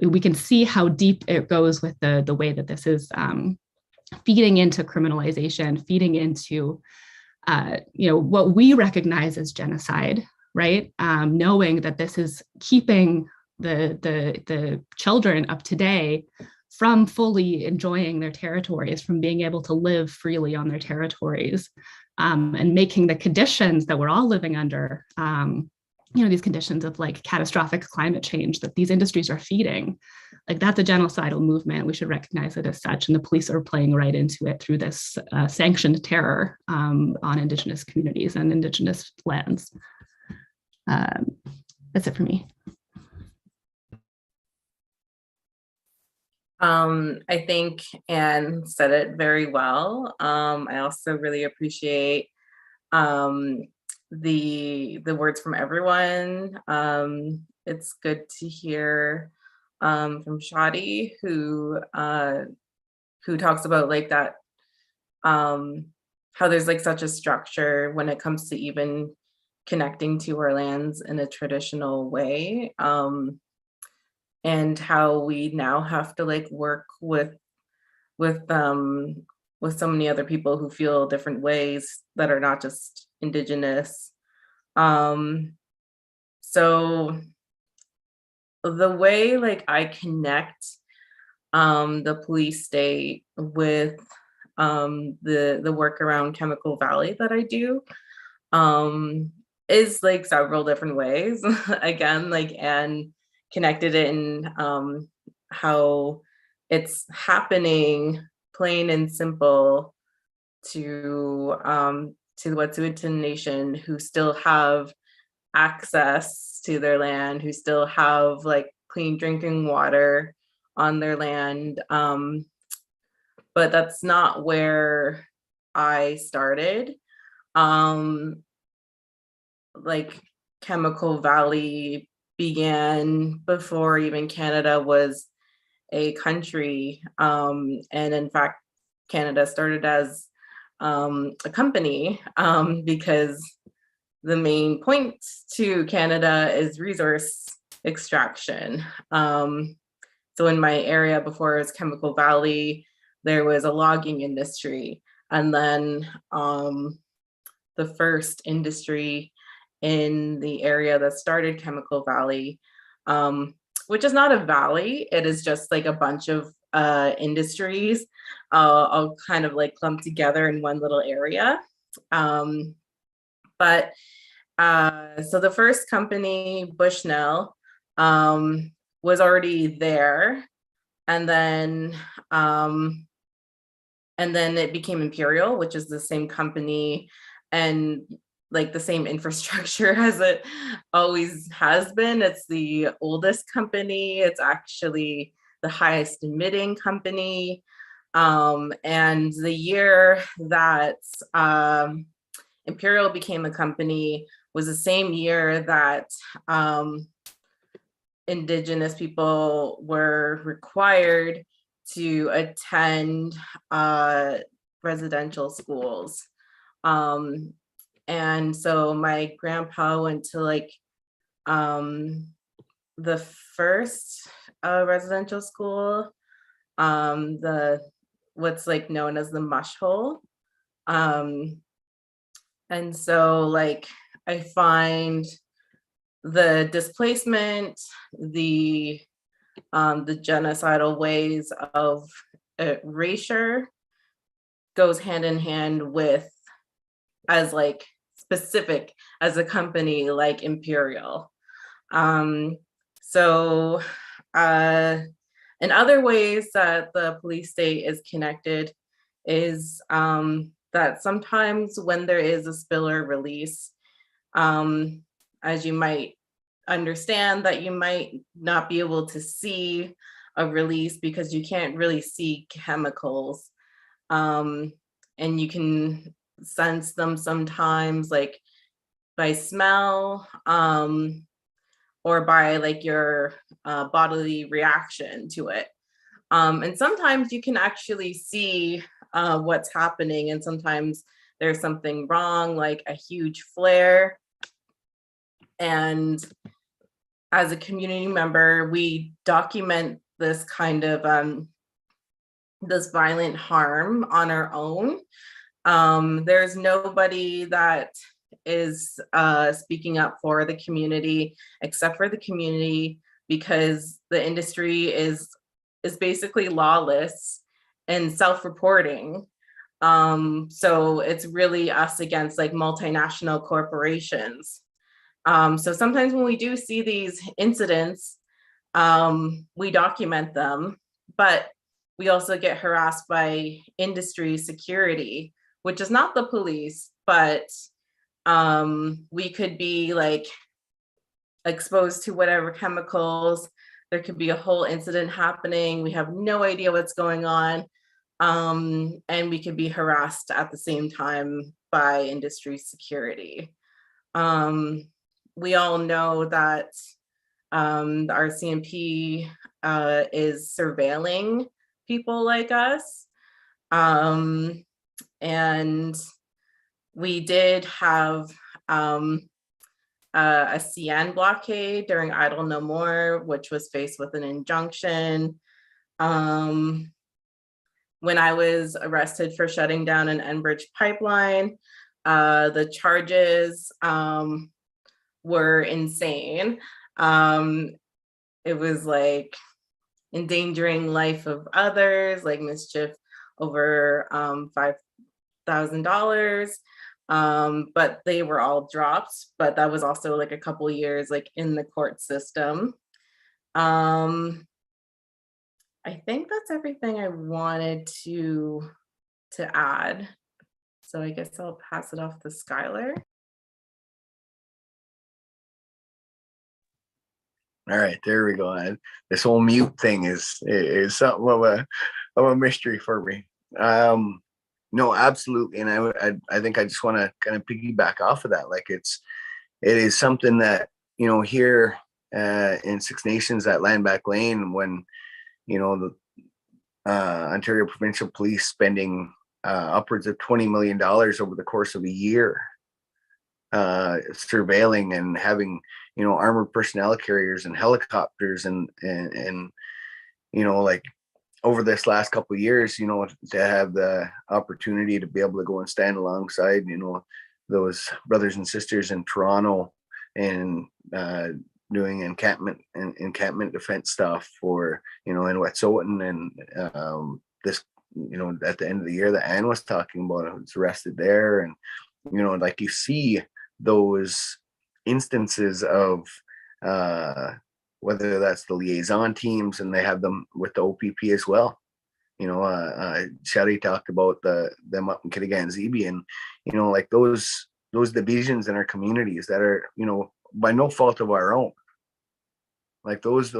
we can see how deep it goes with the way that this is feeding into criminalization, feeding into what we recognize as genocide, right? Knowing that this is keeping the children of today from fully enjoying their territories, from being able to live freely on their territories, and making the conditions that we're all living under, these conditions of catastrophic climate change that these industries are feeding, that's a genocidal movement. We should recognize it as such, and the police are playing right into it through this sanctioned terror on Indigenous communities and Indigenous lands. That's it for me. I think Anne said it very well. I also really appreciate the words from everyone. It's good to hear from Shadi, who talks about that, how there's such a structure when it comes to even connecting to our lands in a traditional way. And how we now have to work with so many other people who feel different ways that are not just Indigenous. So the way I connect the police state with the work around Chemical Valley that I do is several different ways. Again, Anne connected it in how it's happening plain and simple to the Wet'suwet'en Nation, who still have access to their land, who still have clean drinking water on their land. But that's not where I started. Chemical Valley began before even Canada was a country. And in fact, Canada started as a company because the main point to Canada is resource extraction. So in my area before it was Chemical Valley, there was a logging industry. And then the first industry in the area that started Chemical Valley, which is not a valley. It is just like a bunch of industries all kind of like clumped together in one little area. But so the first company, Bushnell, was already there, and then it became Imperial, which is the same company and like the same infrastructure as it always has been. It's the oldest company. It's actually the highest emitting company. And the year that Imperial became a company was the same year that Indigenous people were required to attend residential schools. And so my grandpa went to like the first residential school, what's like known as the mush hole. And so like I find the displacement, the genocidal ways of erasure goes hand in hand with as like specific as a company like Imperial. So in other ways that the police state is connected is that sometimes when there is a spiller release, as you might understand, that you might not be able to see a release because you can't really see chemicals. And you can sense them sometimes like by smell or by like your bodily reaction to it. And sometimes you can actually see what's happening, and sometimes there's something wrong, like a huge flare. And as a community member, we document this kind of this violent harm on our own. There's nobody that is speaking up for the community except for the community, because the industry is basically lawless and self-reporting. So it's really us against like multinational corporations. So sometimes when we do see these incidents, we document them, but we also get harassed by industry security, which is not the police, but we could be like exposed to whatever chemicals. There could be a whole incident happening. We have no idea what's going on. And we could be harassed at the same time by industry security. We all know that the RCMP is surveilling people like us. And we did have a CN blockade during Idle No More, which was faced with an injunction. When I was arrested for shutting down an Enbridge pipeline, the charges were insane. It was like endangering life of others, like mischief over $5,000. But they were all dropped, but that was also like a couple of years like in the court system. I think that's everything I wanted to add. So I guess I'll pass it off to Skylar. All right, there we go. And this whole mute thing is something of a mystery for me. No, absolutely, and I think I just want to kind of piggyback off of that. Like it is something that, you know, here in Six Nations at Land Back Lane, when, you know, the Ontario Provincial Police spending upwards of $20 million over the course of a year surveilling and having, you know, armored personnel carriers and helicopters and you know, like over this last couple of years, you know, to have the opportunity to be able to go and stand alongside, you know, those brothers and sisters in Toronto and doing encampment defense stuff for, in Wet'suwet'en, and this, at the end of the year that Anne was talking about, was arrested there. And, like you see those instances of whether that's the liaison teams, and they have them with the OPP as well. Shari talked about them up in Kitigan-Zibi, and like those divisions in our communities that are by no fault of our own. Like those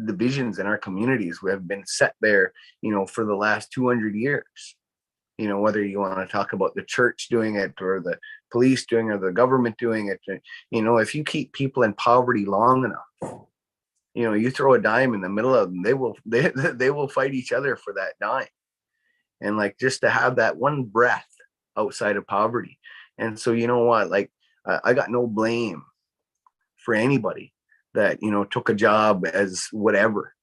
divisions in our communities have been set there, for the last 200 years. Whether you want to talk about the church doing it, or the police doing it, or the government doing it, if you keep people in poverty long enough, you throw a dime in the middle of them, they will fight each other for that dime. And like, just to have that one breath outside of poverty. And so, what, like, I got no blame for anybody that, took a job as whatever.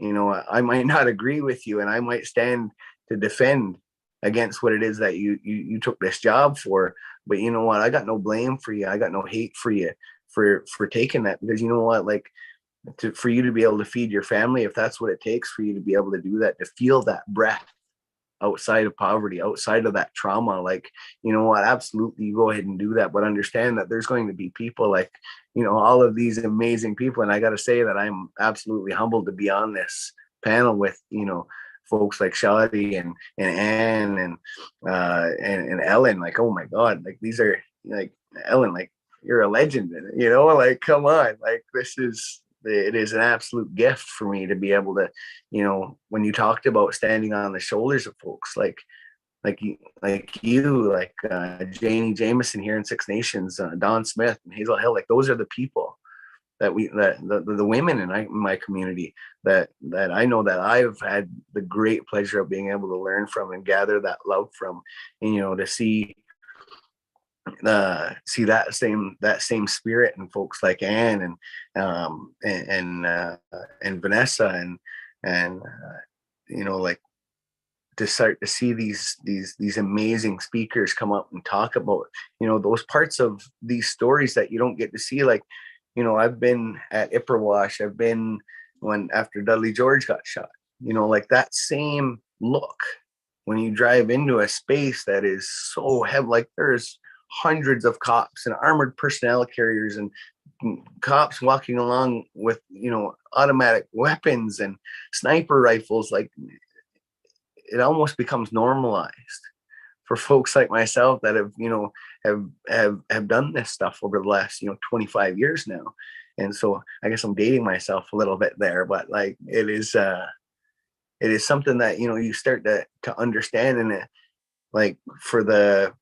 I might not agree with you, and I might stand to defend against what it is that you took this job for. But you know what, I got no blame for you. I got no hate for you for taking that, because you know what, like, for you to be able to feed your family, if that's what it takes for you to be able to do that, to feel that breath outside of poverty, outside of that trauma, like, absolutely, you go ahead and do that. But understand that there's going to be people like, all of these amazing people. And I got to say that I'm absolutely humbled to be on this panel with, folks like Shadi and Anne and Ellen. Like, oh my God, like, these are, like, Ellen, like, you're a legend, like, come on, like, it is an absolute gift for me to be able to, when you talked about standing on the shoulders of folks like Janie Jameson here in Six Nations, Don Smith and Hazel Hill, like, those are the people that the women in my community that I know that I've had the great pleasure of being able to learn from and gather that love from, and, to see that same spirit in folks like Anne and Vanessa and like, to start to see these amazing speakers come up and talk about those parts of these stories that you don't get to see. Like, I've been at Ipperwash, I've been after Dudley George got shot, like, that same look when you drive into a space that is so heavy, like, there's hundreds of cops and armored personnel carriers and cops walking along with, automatic weapons and sniper rifles. Like, it almost becomes normalized for folks like myself that have done this stuff over the last 25 years now. And so I guess I'm dating myself a little bit there, but like, it is something that you start to understand. And like, for the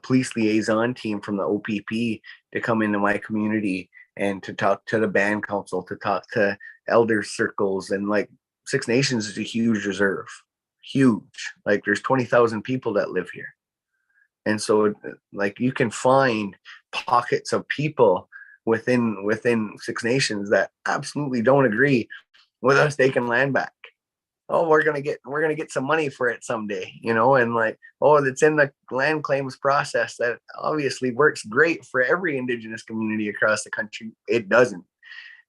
police liaison team from the OPP to come into my community and to talk to the band council, to talk to elder circles, and like, Six Nations is a huge reserve. Huge. Like, there's 20,000 people that live here. And so, like, you can find pockets of people within Six Nations that absolutely don't agree with us taking land back. Oh, we're gonna get some money for it someday, and like, oh, it's in the land claims process. That obviously works great for every Indigenous community across the country. It doesn't.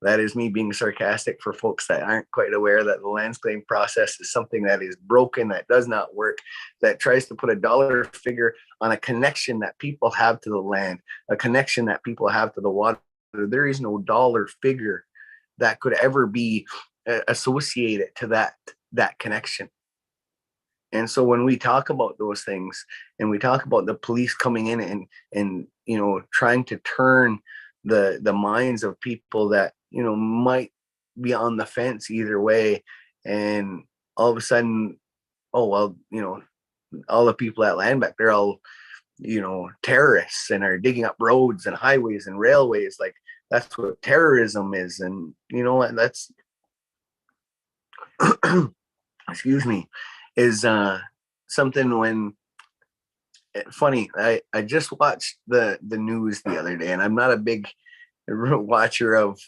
That is me being sarcastic for folks that aren't quite aware that the land claim process is something that is broken, that does not work, that tries to put a dollar figure on a connection that people have to the land, a connection that people have to the water. There is no dollar figure that could ever be associated to that connection. And so when we talk about those things, and we talk about the police coming in and trying to turn the minds of people that might be on the fence either way, and all of a sudden, oh well, all the people at Landback, they're all terrorists and are digging up roads and highways and railways. Like, that's what terrorism is. And that's excuse me, is something. When funny, I just watched the news the other day, and I'm not a big watcher of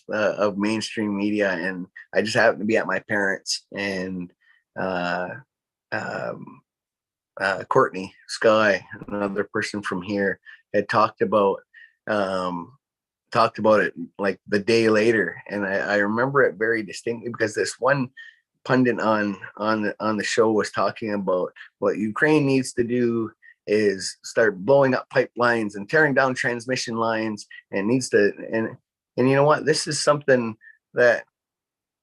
mainstream media, and I just happened to be at my parents', and Courtney Sky, another person from here, had talked about it like the day later, and I remember it very distinctly because this one pundit on the show was talking about what Ukraine needs to do is start blowing up pipelines and tearing down transmission lines, and needs to and you know what, this is something that,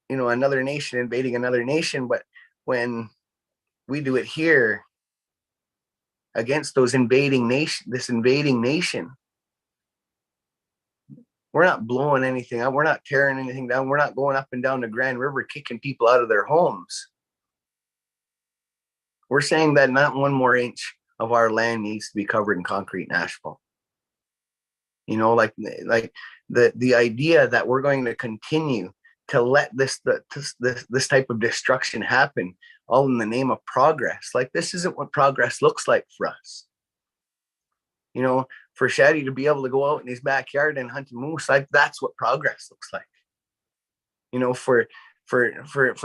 you know, another nation invading another nation, but when we do it here against those invading nation, we're not blowing anything up, we're not tearing anything down, we're not going up and down the Grand River kicking people out of their homes. We're saying that not one more inch of our land needs to be covered in concrete and asphalt. You know, like the idea that we're going to continue to let this type of destruction happen, all in the name of progress. Like, this isn't what progress looks like for us. You know, for Shadi to be able to go out in his backyard and hunt moose, like, that's what progress looks like. You know, for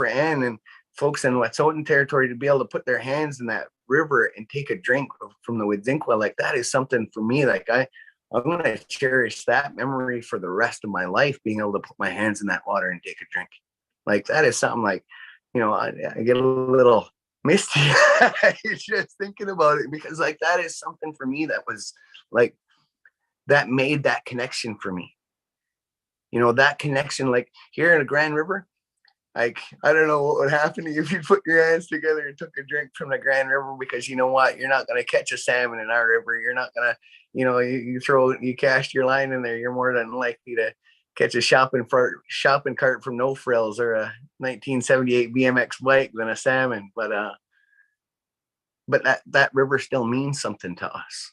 Anne and folks in Wet'suwet'en territory to be able to put their hands in that river and take a drink from the Wet'suwet'en, like, that is something for me. Like, I'm going to cherish that memory for the rest of my life, being able to put my hands in that water and take a drink. Like, that is something, like, you know, I get a little misty just thinking about it, because like, that is something for me that was like, that made that connection for me. You know, that connection, like here in the Grand River, like, I don't know what would happen if you put your hands together and took a drink from the Grand River, because you know what, you're not going to catch a salmon in our river. You're not going to, you know, you cast your line in there, you're more than likely to catch a shopping cart from No Frills or a 1978 BMX bike than a salmon. But that river still means something to us.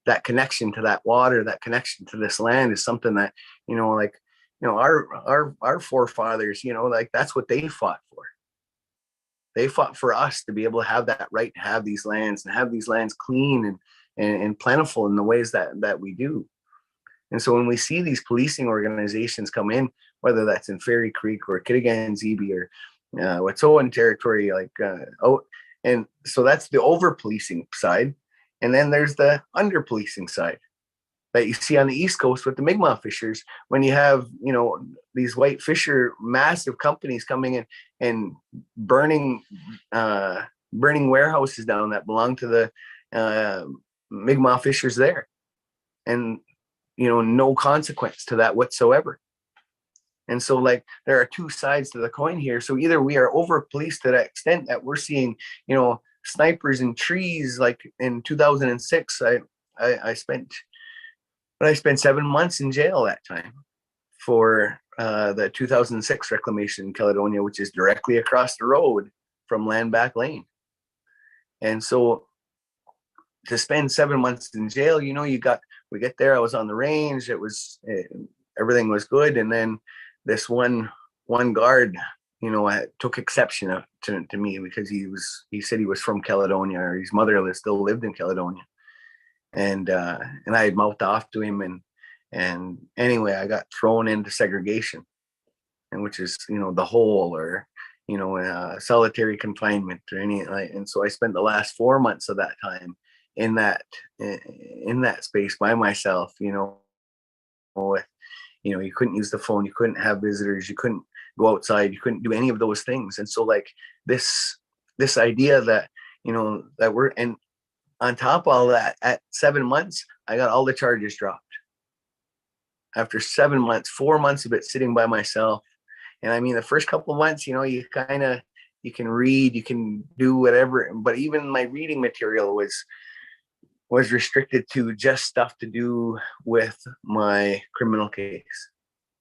That connection to that water, that connection to this land is something that, you know, like, you know, our forefathers, you know, like, that's what they fought for. They fought for us to be able to have that right to have these lands, and have these lands clean and plentiful in the ways that we do. And so when we see these policing organizations come in, whether that's in Fairy Creek or Kitigan-Zibi or Wet'suwet'en territory, like, and so that's the over policing side. And then there's the under policing side that you see on the East Coast with the Mi'kmaq fishers, when you have, you know, these white fisher, massive companies coming in and burning warehouses down that belong to the Mi'kmaq fishers there. And, you know, no consequence to that whatsoever. And so, like, there are two sides to the coin here. So either we are over policed to that extent that we're seeing, you know, snipers in trees. Like in 2006, I spent 7 months in jail that time for the 2006 reclamation in Caledonia, which is directly across the road from Landback Lane. And so to spend 7 months in jail, you know, we get there, I was on the range, everything was good. And then this one guard, you know, took exception to me, because he said he was from Caledonia, or his mother still lived in Caledonia. And I had mouthed off to him, and anyway, I got thrown into segregation, and which is, you know, the hole, or, you know, solitary confinement, or any, and so I spent the last 4 months of that time in that space by myself, you know, with, you know, you couldn't use the phone, you couldn't have visitors, you couldn't go outside, you couldn't do any of those things. And so, like, this idea that, you know, that we're, and on top of all that, at 7 months, I got all the charges dropped. After 7 months, 4 months of it sitting by myself. And I mean, the first couple of months, you know, you can read, you can do whatever, but even my reading material was restricted to just stuff to do with my criminal case.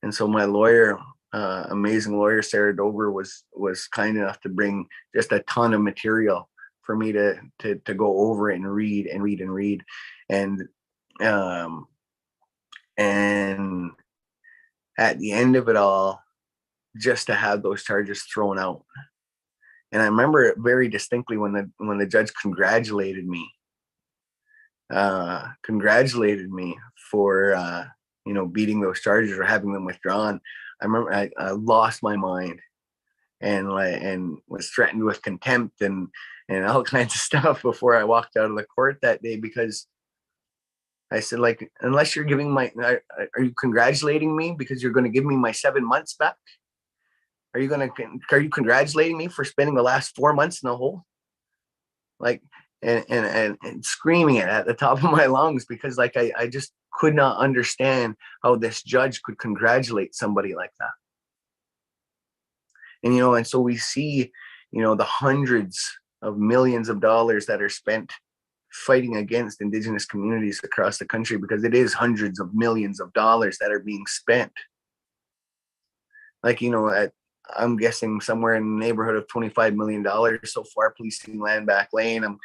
And so my lawyer, amazing lawyer, Sarah Dover, was kind enough to bring just a ton of material for me to go over and read. And at the end of it all, just to have those charges thrown out. And I remember it very distinctly when the judge congratulated me for you know, beating those charges or having them withdrawn. I remember I lost my mind, and was threatened with contempt and all kinds of stuff before I walked out of the court that day, because I said, like, unless you're giving are you congratulating me because you're going to give me my 7 months back? Are you congratulating me for spending the last 4 months in the hole? Like, and screaming it at the top of my lungs, because like, I just could not understand how this judge could congratulate somebody like that. And, and so we see, the hundreds of millions of dollars that are spent fighting against Indigenous communities across the country, because it is hundreds of millions of dollars that are being spent. Like, I'm guessing somewhere in the neighborhood of $25 million so far policing Land Back Lane. I'm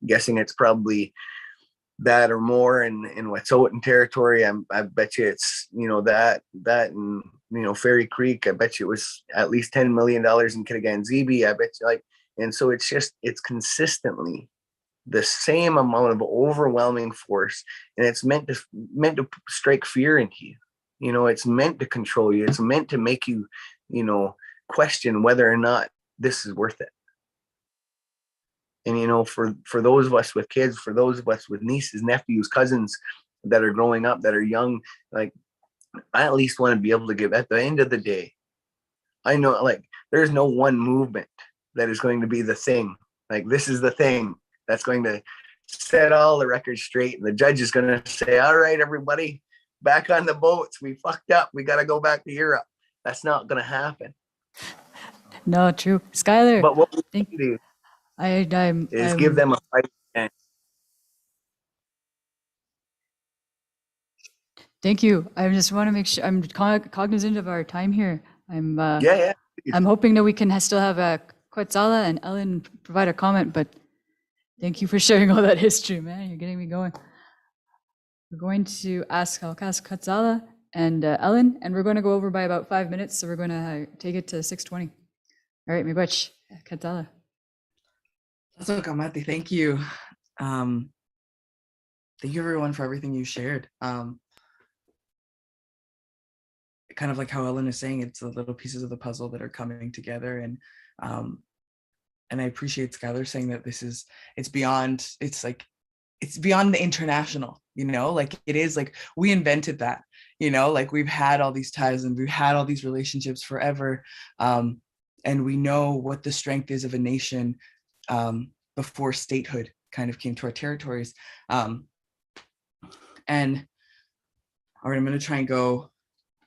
guessing it's probably that or more in Wet'suwet'en territory. I bet you it's, that and, Fairy Creek. I bet you it was at least $10 million in Kitigan-Zibi. I bet you, like, and so it's consistently the same amount of overwhelming force, and it's meant to strike fear into you. It's meant to control you. It's meant to make you, question whether or not this is worth it. And, for those of us with kids, for those of us with nieces, nephews, cousins that are growing up, that are young, like, I at least want to be able to give, at the end of the day, I know, like, there's no one movement that is going to be the thing. Like, this is the thing that's going to set all the records straight. And the judge is going to say, all right, everybody, back on the boats. We fucked up. We got to go back to Europe. That's not going to happen. No, true. Skylar, But what we can do is give them a fight. Thank you. I just want to make sure I'm cognizant of our time here. I'm Yeah. I'm hoping that we can still have Quetzala and Ellen provide a comment, but thank you for sharing all that history, man. You're getting me going. I'll ask Quetzala and Ellen, and we're going to go over by about 5 minutes, so we're going to take it to 6:20. All right, Migwans, Quetzala. Kamati, thank you. Thank you everyone for everything you shared. Kind of like how Ellen is saying, it's the little pieces of the puzzle that are coming together, and I appreciate Skylar saying that it's beyond the international, like it is like we invented that, like we've had all these ties and we've had all these relationships forever, and we know what the strength is of a nation before statehood kind of came to our territories. And all right, I'm going to try and go.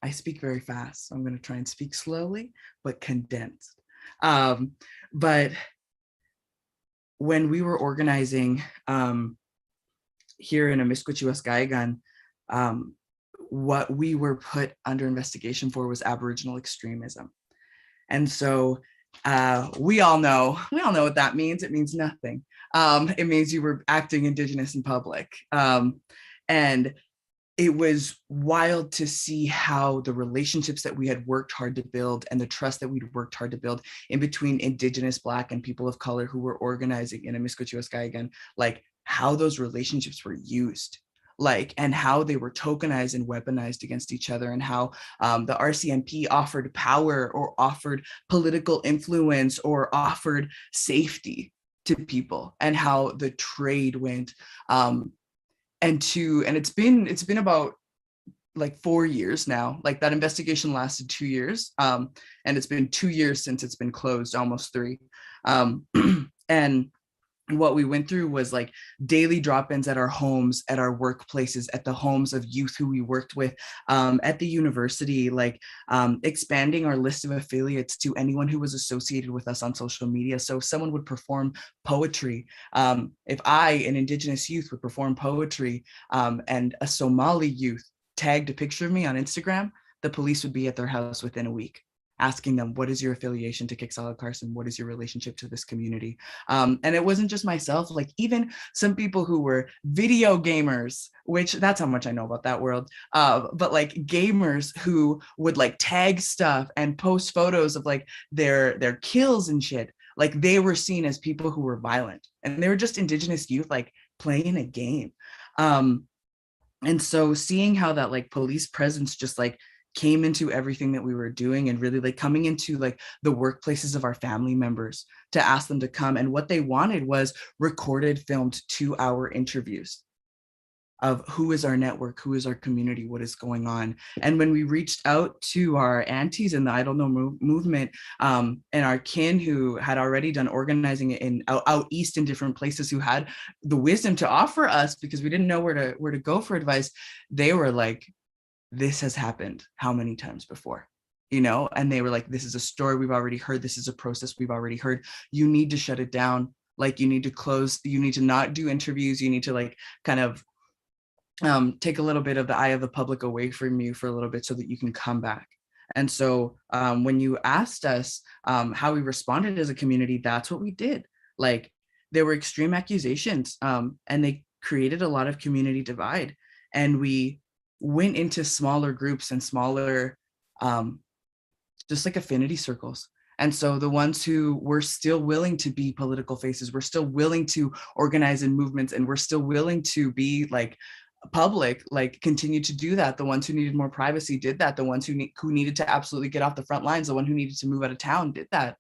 I speak very fast, so I'm going to try and speak slowly but condensed. But when we were organizing here in Amiskwichiwaskayigan, what we were put under investigation for was Aboriginal extremism. And so we all know what that means. It means nothing. It means you were acting Indigenous in public. And it was wild to see how the relationships that we had worked hard to build and the trust that we'd worked hard to build in between Indigenous, Black, and people of color who were organizing in Amiskwichiwaskayigan, like how those relationships were used, like, and how they were tokenized and weaponized against each other, and how the RCMP offered power or offered political influence or offered safety to people, and how the trade went. And it's been about like 4 years now. Like that investigation lasted 2 years, and it's been 2 years since it's been closed, almost 3. And what we went through was like daily drop-ins at our homes, at our workplaces, at the homes of youth who we worked with, at the university, like expanding our list of affiliates to anyone who was associated with us on social media. So if someone would perform poetry, if an Indigenous youth, would perform poetry, and a Somali youth tagged a picture of me on Instagram, the police would be at their house within a week, asking them, what is your affiliation to Kiksala Carson? What is your relationship to this community? And it wasn't just myself, like even some people who were video gamers, which that's how much I know about that world, but like gamers who would like tag stuff and post photos of like their kills and shit. Like they were seen as people who were violent, and they were just Indigenous youth like playing a game. And so seeing how that like police presence just like came into everything that we were doing, and really like coming into like the workplaces of our family members to ask them to come, and what they wanted was recorded, filmed 2-hour interviews. of who is our network, who is our community, what is going on. And when we reached out to our aunties in the I Don't Know movement, and our kin who had already done organizing in out east in different places, who had the wisdom to offer us, because we didn't know where to go for advice, they were like, this has happened how many times before? You know, and they were like, this is a story we've already heard. This is a process we've already heard. You need to shut it down. Like, you need to close, you need to not do interviews. You need to like kind of take a little bit of the eye of the public away from you for a little bit so that you can come back. And so when you asked us how we responded as a community, that's what we did. Like, there were extreme accusations and they created a lot of community divide. And we went into smaller groups and smaller, just like affinity circles. And so the ones who were still willing to be political faces, were still willing to organize in movements, and we're still willing to be like public, like continue to do that. The ones who needed more privacy did that. The ones who needed to absolutely get off the front lines, the one who needed to move out of town did that.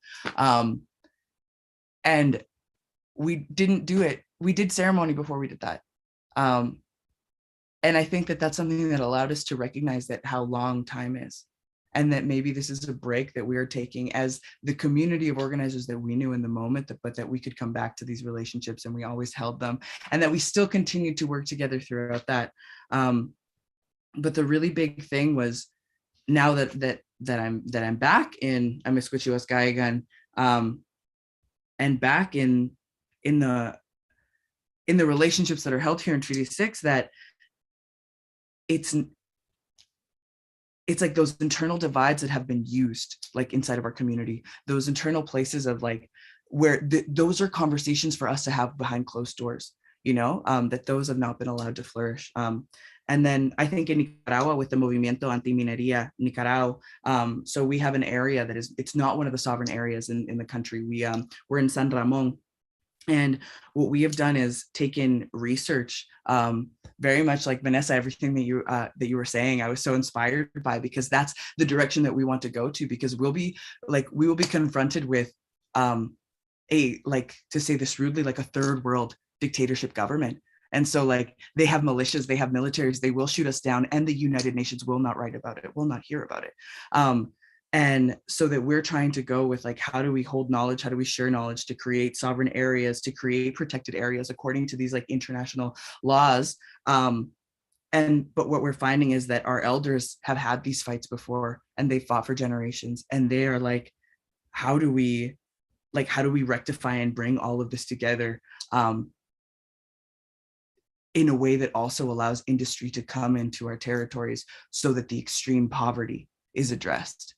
And we didn't do it. We did ceremony before we did that. And I think that that's something that allowed us to recognize that how long time is, and that maybe this is a break that we are taking as the community of organizers that we knew in the moment, but that we could come back to these relationships, and we always held them, and that we still continued to work together throughout that. But the really big thing was, now that I'm back in Amiskwachioskaigan, and back in the relationships that are held here in Treaty 6, that it's like those internal divides that have been used like inside of our community, those internal places of like where those are conversations for us to have behind closed doors, you know, that those have not been allowed to flourish. And then I think in Nicaragua with the Movimiento Anti-Minería Nicaragua, so we have an area that it's not one of the sovereign areas in the country. We're in San Ramon. And what we have done is taken research, very much like Vanessa, everything that you were saying, I was so inspired by, because that's the direction that we want to go to, because we will be confronted with like, to say this rudely, like a third world dictatorship government. And so like, they have militias, they have militaries, they will shoot us down, and the United Nations will not write about it, will not hear about it. And so that we're trying to go with like, how do we hold knowledge? How do we share knowledge to create sovereign areas, to create protected areas according to these like international laws? But what we're finding is that our elders have had these fights before, and they fought for generations, and they are like, how do we rectify and bring all of this together in a way that also allows industry to come into our territories, so that the extreme poverty is addressed?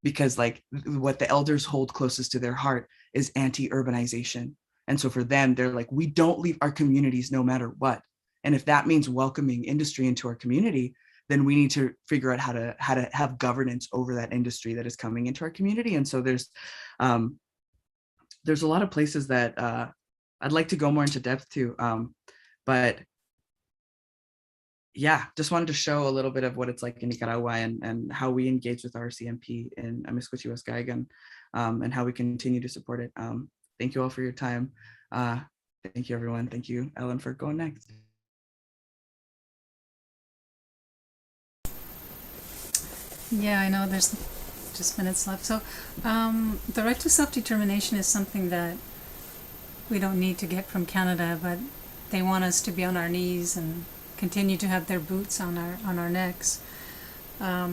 Because like, what the elders hold closest to their heart is anti-urbanization. And so for them, they're like, we don't leave our communities no matter what. And if that means welcoming industry into our community, then we need to figure out how to have governance over that industry that is coming into our community. And so there's a lot of places that I'd like to go more into depth to, but yeah, just wanted to show a little bit of what it's like in Nicaragua, and how we engage with our CMP in Amiskwachioskaigan, and how we continue to support it. Thank you all for your time. Thank you, everyone. Thank you, Ellen, for going next. Yeah, I know there's just minutes left. So the right to self-determination is something that we don't need to get from Canada, but they want us to be on our knees and continue to have their boots on our necks. Back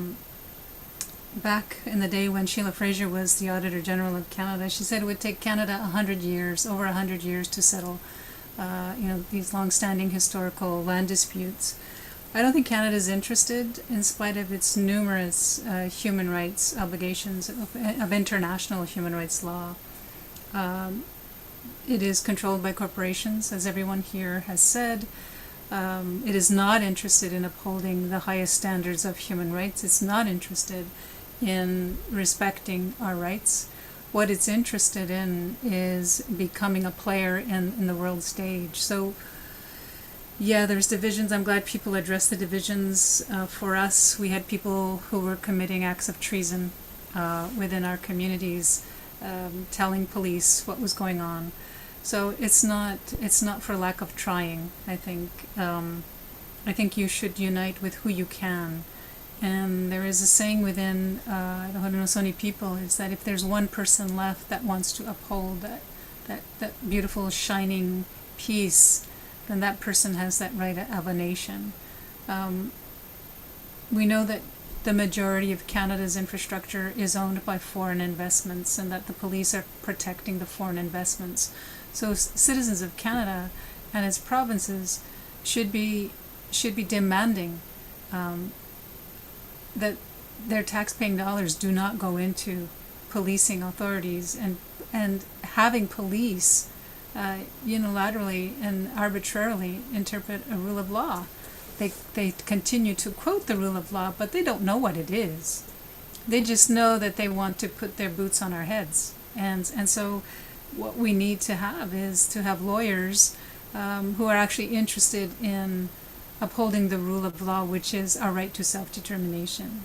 in the day when Sheila Fraser was the Auditor General of Canada, she said it would take Canada over 100 years to settle these long-standing historical land disputes. I don't think Canada is interested, in spite of its numerous human rights obligations of international human rights law. It is controlled by corporations, as everyone here has said. It is not interested in upholding the highest standards of human rights. It's not interested in respecting our rights. What it's interested in is becoming a player in the world stage. So, yeah, there's divisions. I'm glad people address the divisions. For us, we had people who were committing acts of treason within our communities, telling police what was going on. So it's not for lack of trying, I think. I think you should unite with who you can. And there is a saying within the Haudenosaunee people is that if there's one person left that wants to uphold that beautiful shining peace, then that person has that right of a nation. We know that the majority of Canada's infrastructure is owned by foreign investments and that the police are protecting the foreign investments. So citizens of Canada and its provinces should be demanding that their taxpaying dollars do not go into policing authorities and having police unilaterally and arbitrarily interpret a rule of law. They continue to quote the rule of law, but they don't know what it is. They just know that they want to put their boots on our heads. And so what we need to have is to have lawyers who are actually interested in upholding the rule of law, which is our right to self-determination,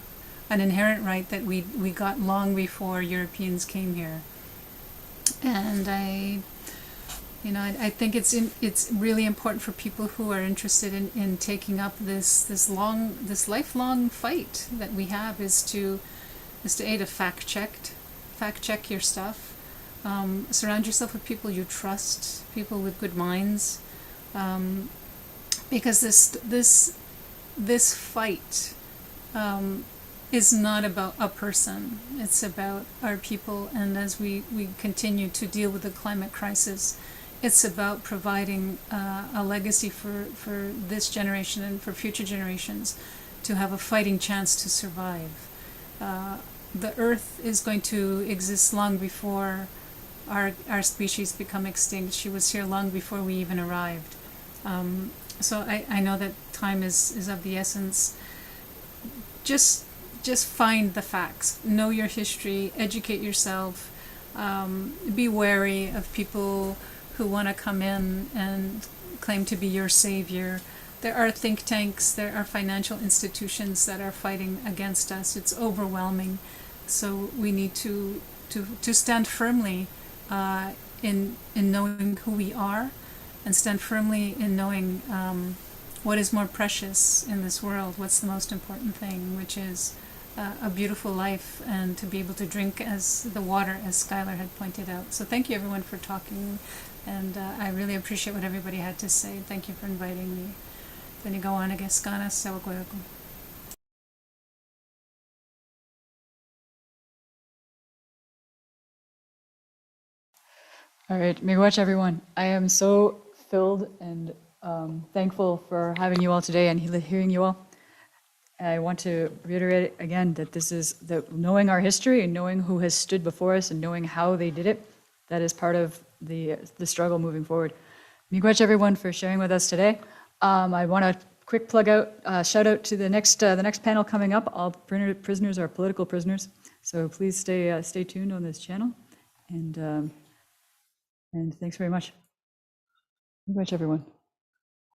an inherent right that we got long before Europeans came here. And I think it's really important for people who are interested in taking up this lifelong fight that we have is to fact check your stuff, surround yourself with people you trust, people with good minds, because this fight is not about a person. It's about our people, and as we continue to deal with the climate crisis, it's about providing a legacy for this generation and for future generations to have a fighting chance to survive. The Earth is going to exist long before our species become extinct. She was here long before we even arrived. So I know that time is of the essence. Just find the facts, know your history, educate yourself, be wary of people who want to come in and claim to be your savior. There are think tanks, there are financial institutions that are fighting against us. It's overwhelming. So we need to stand firmly in knowing who we are, and stand firmly in knowing what is more precious in this world, what's the most important thing, which is a beautiful life and to be able to drink as the water, as Skylar had pointed out. So thank you everyone for talking, and I really appreciate what everybody had to say. Thank you for inviting me. Ganas Sawakoyoko. All right, Miigwech, everyone. I am so filled and thankful for having you all today and hearing you all. I want to reiterate again that this is knowing our history and knowing who has stood before us and knowing how they did it. That is part of the struggle moving forward. Miigwech, everyone, for sharing with us today. I want to quick shout out to the next panel coming up. All prisoners are political prisoners, so please stay tuned on this channel. And thanks very much. Miigwech, everyone.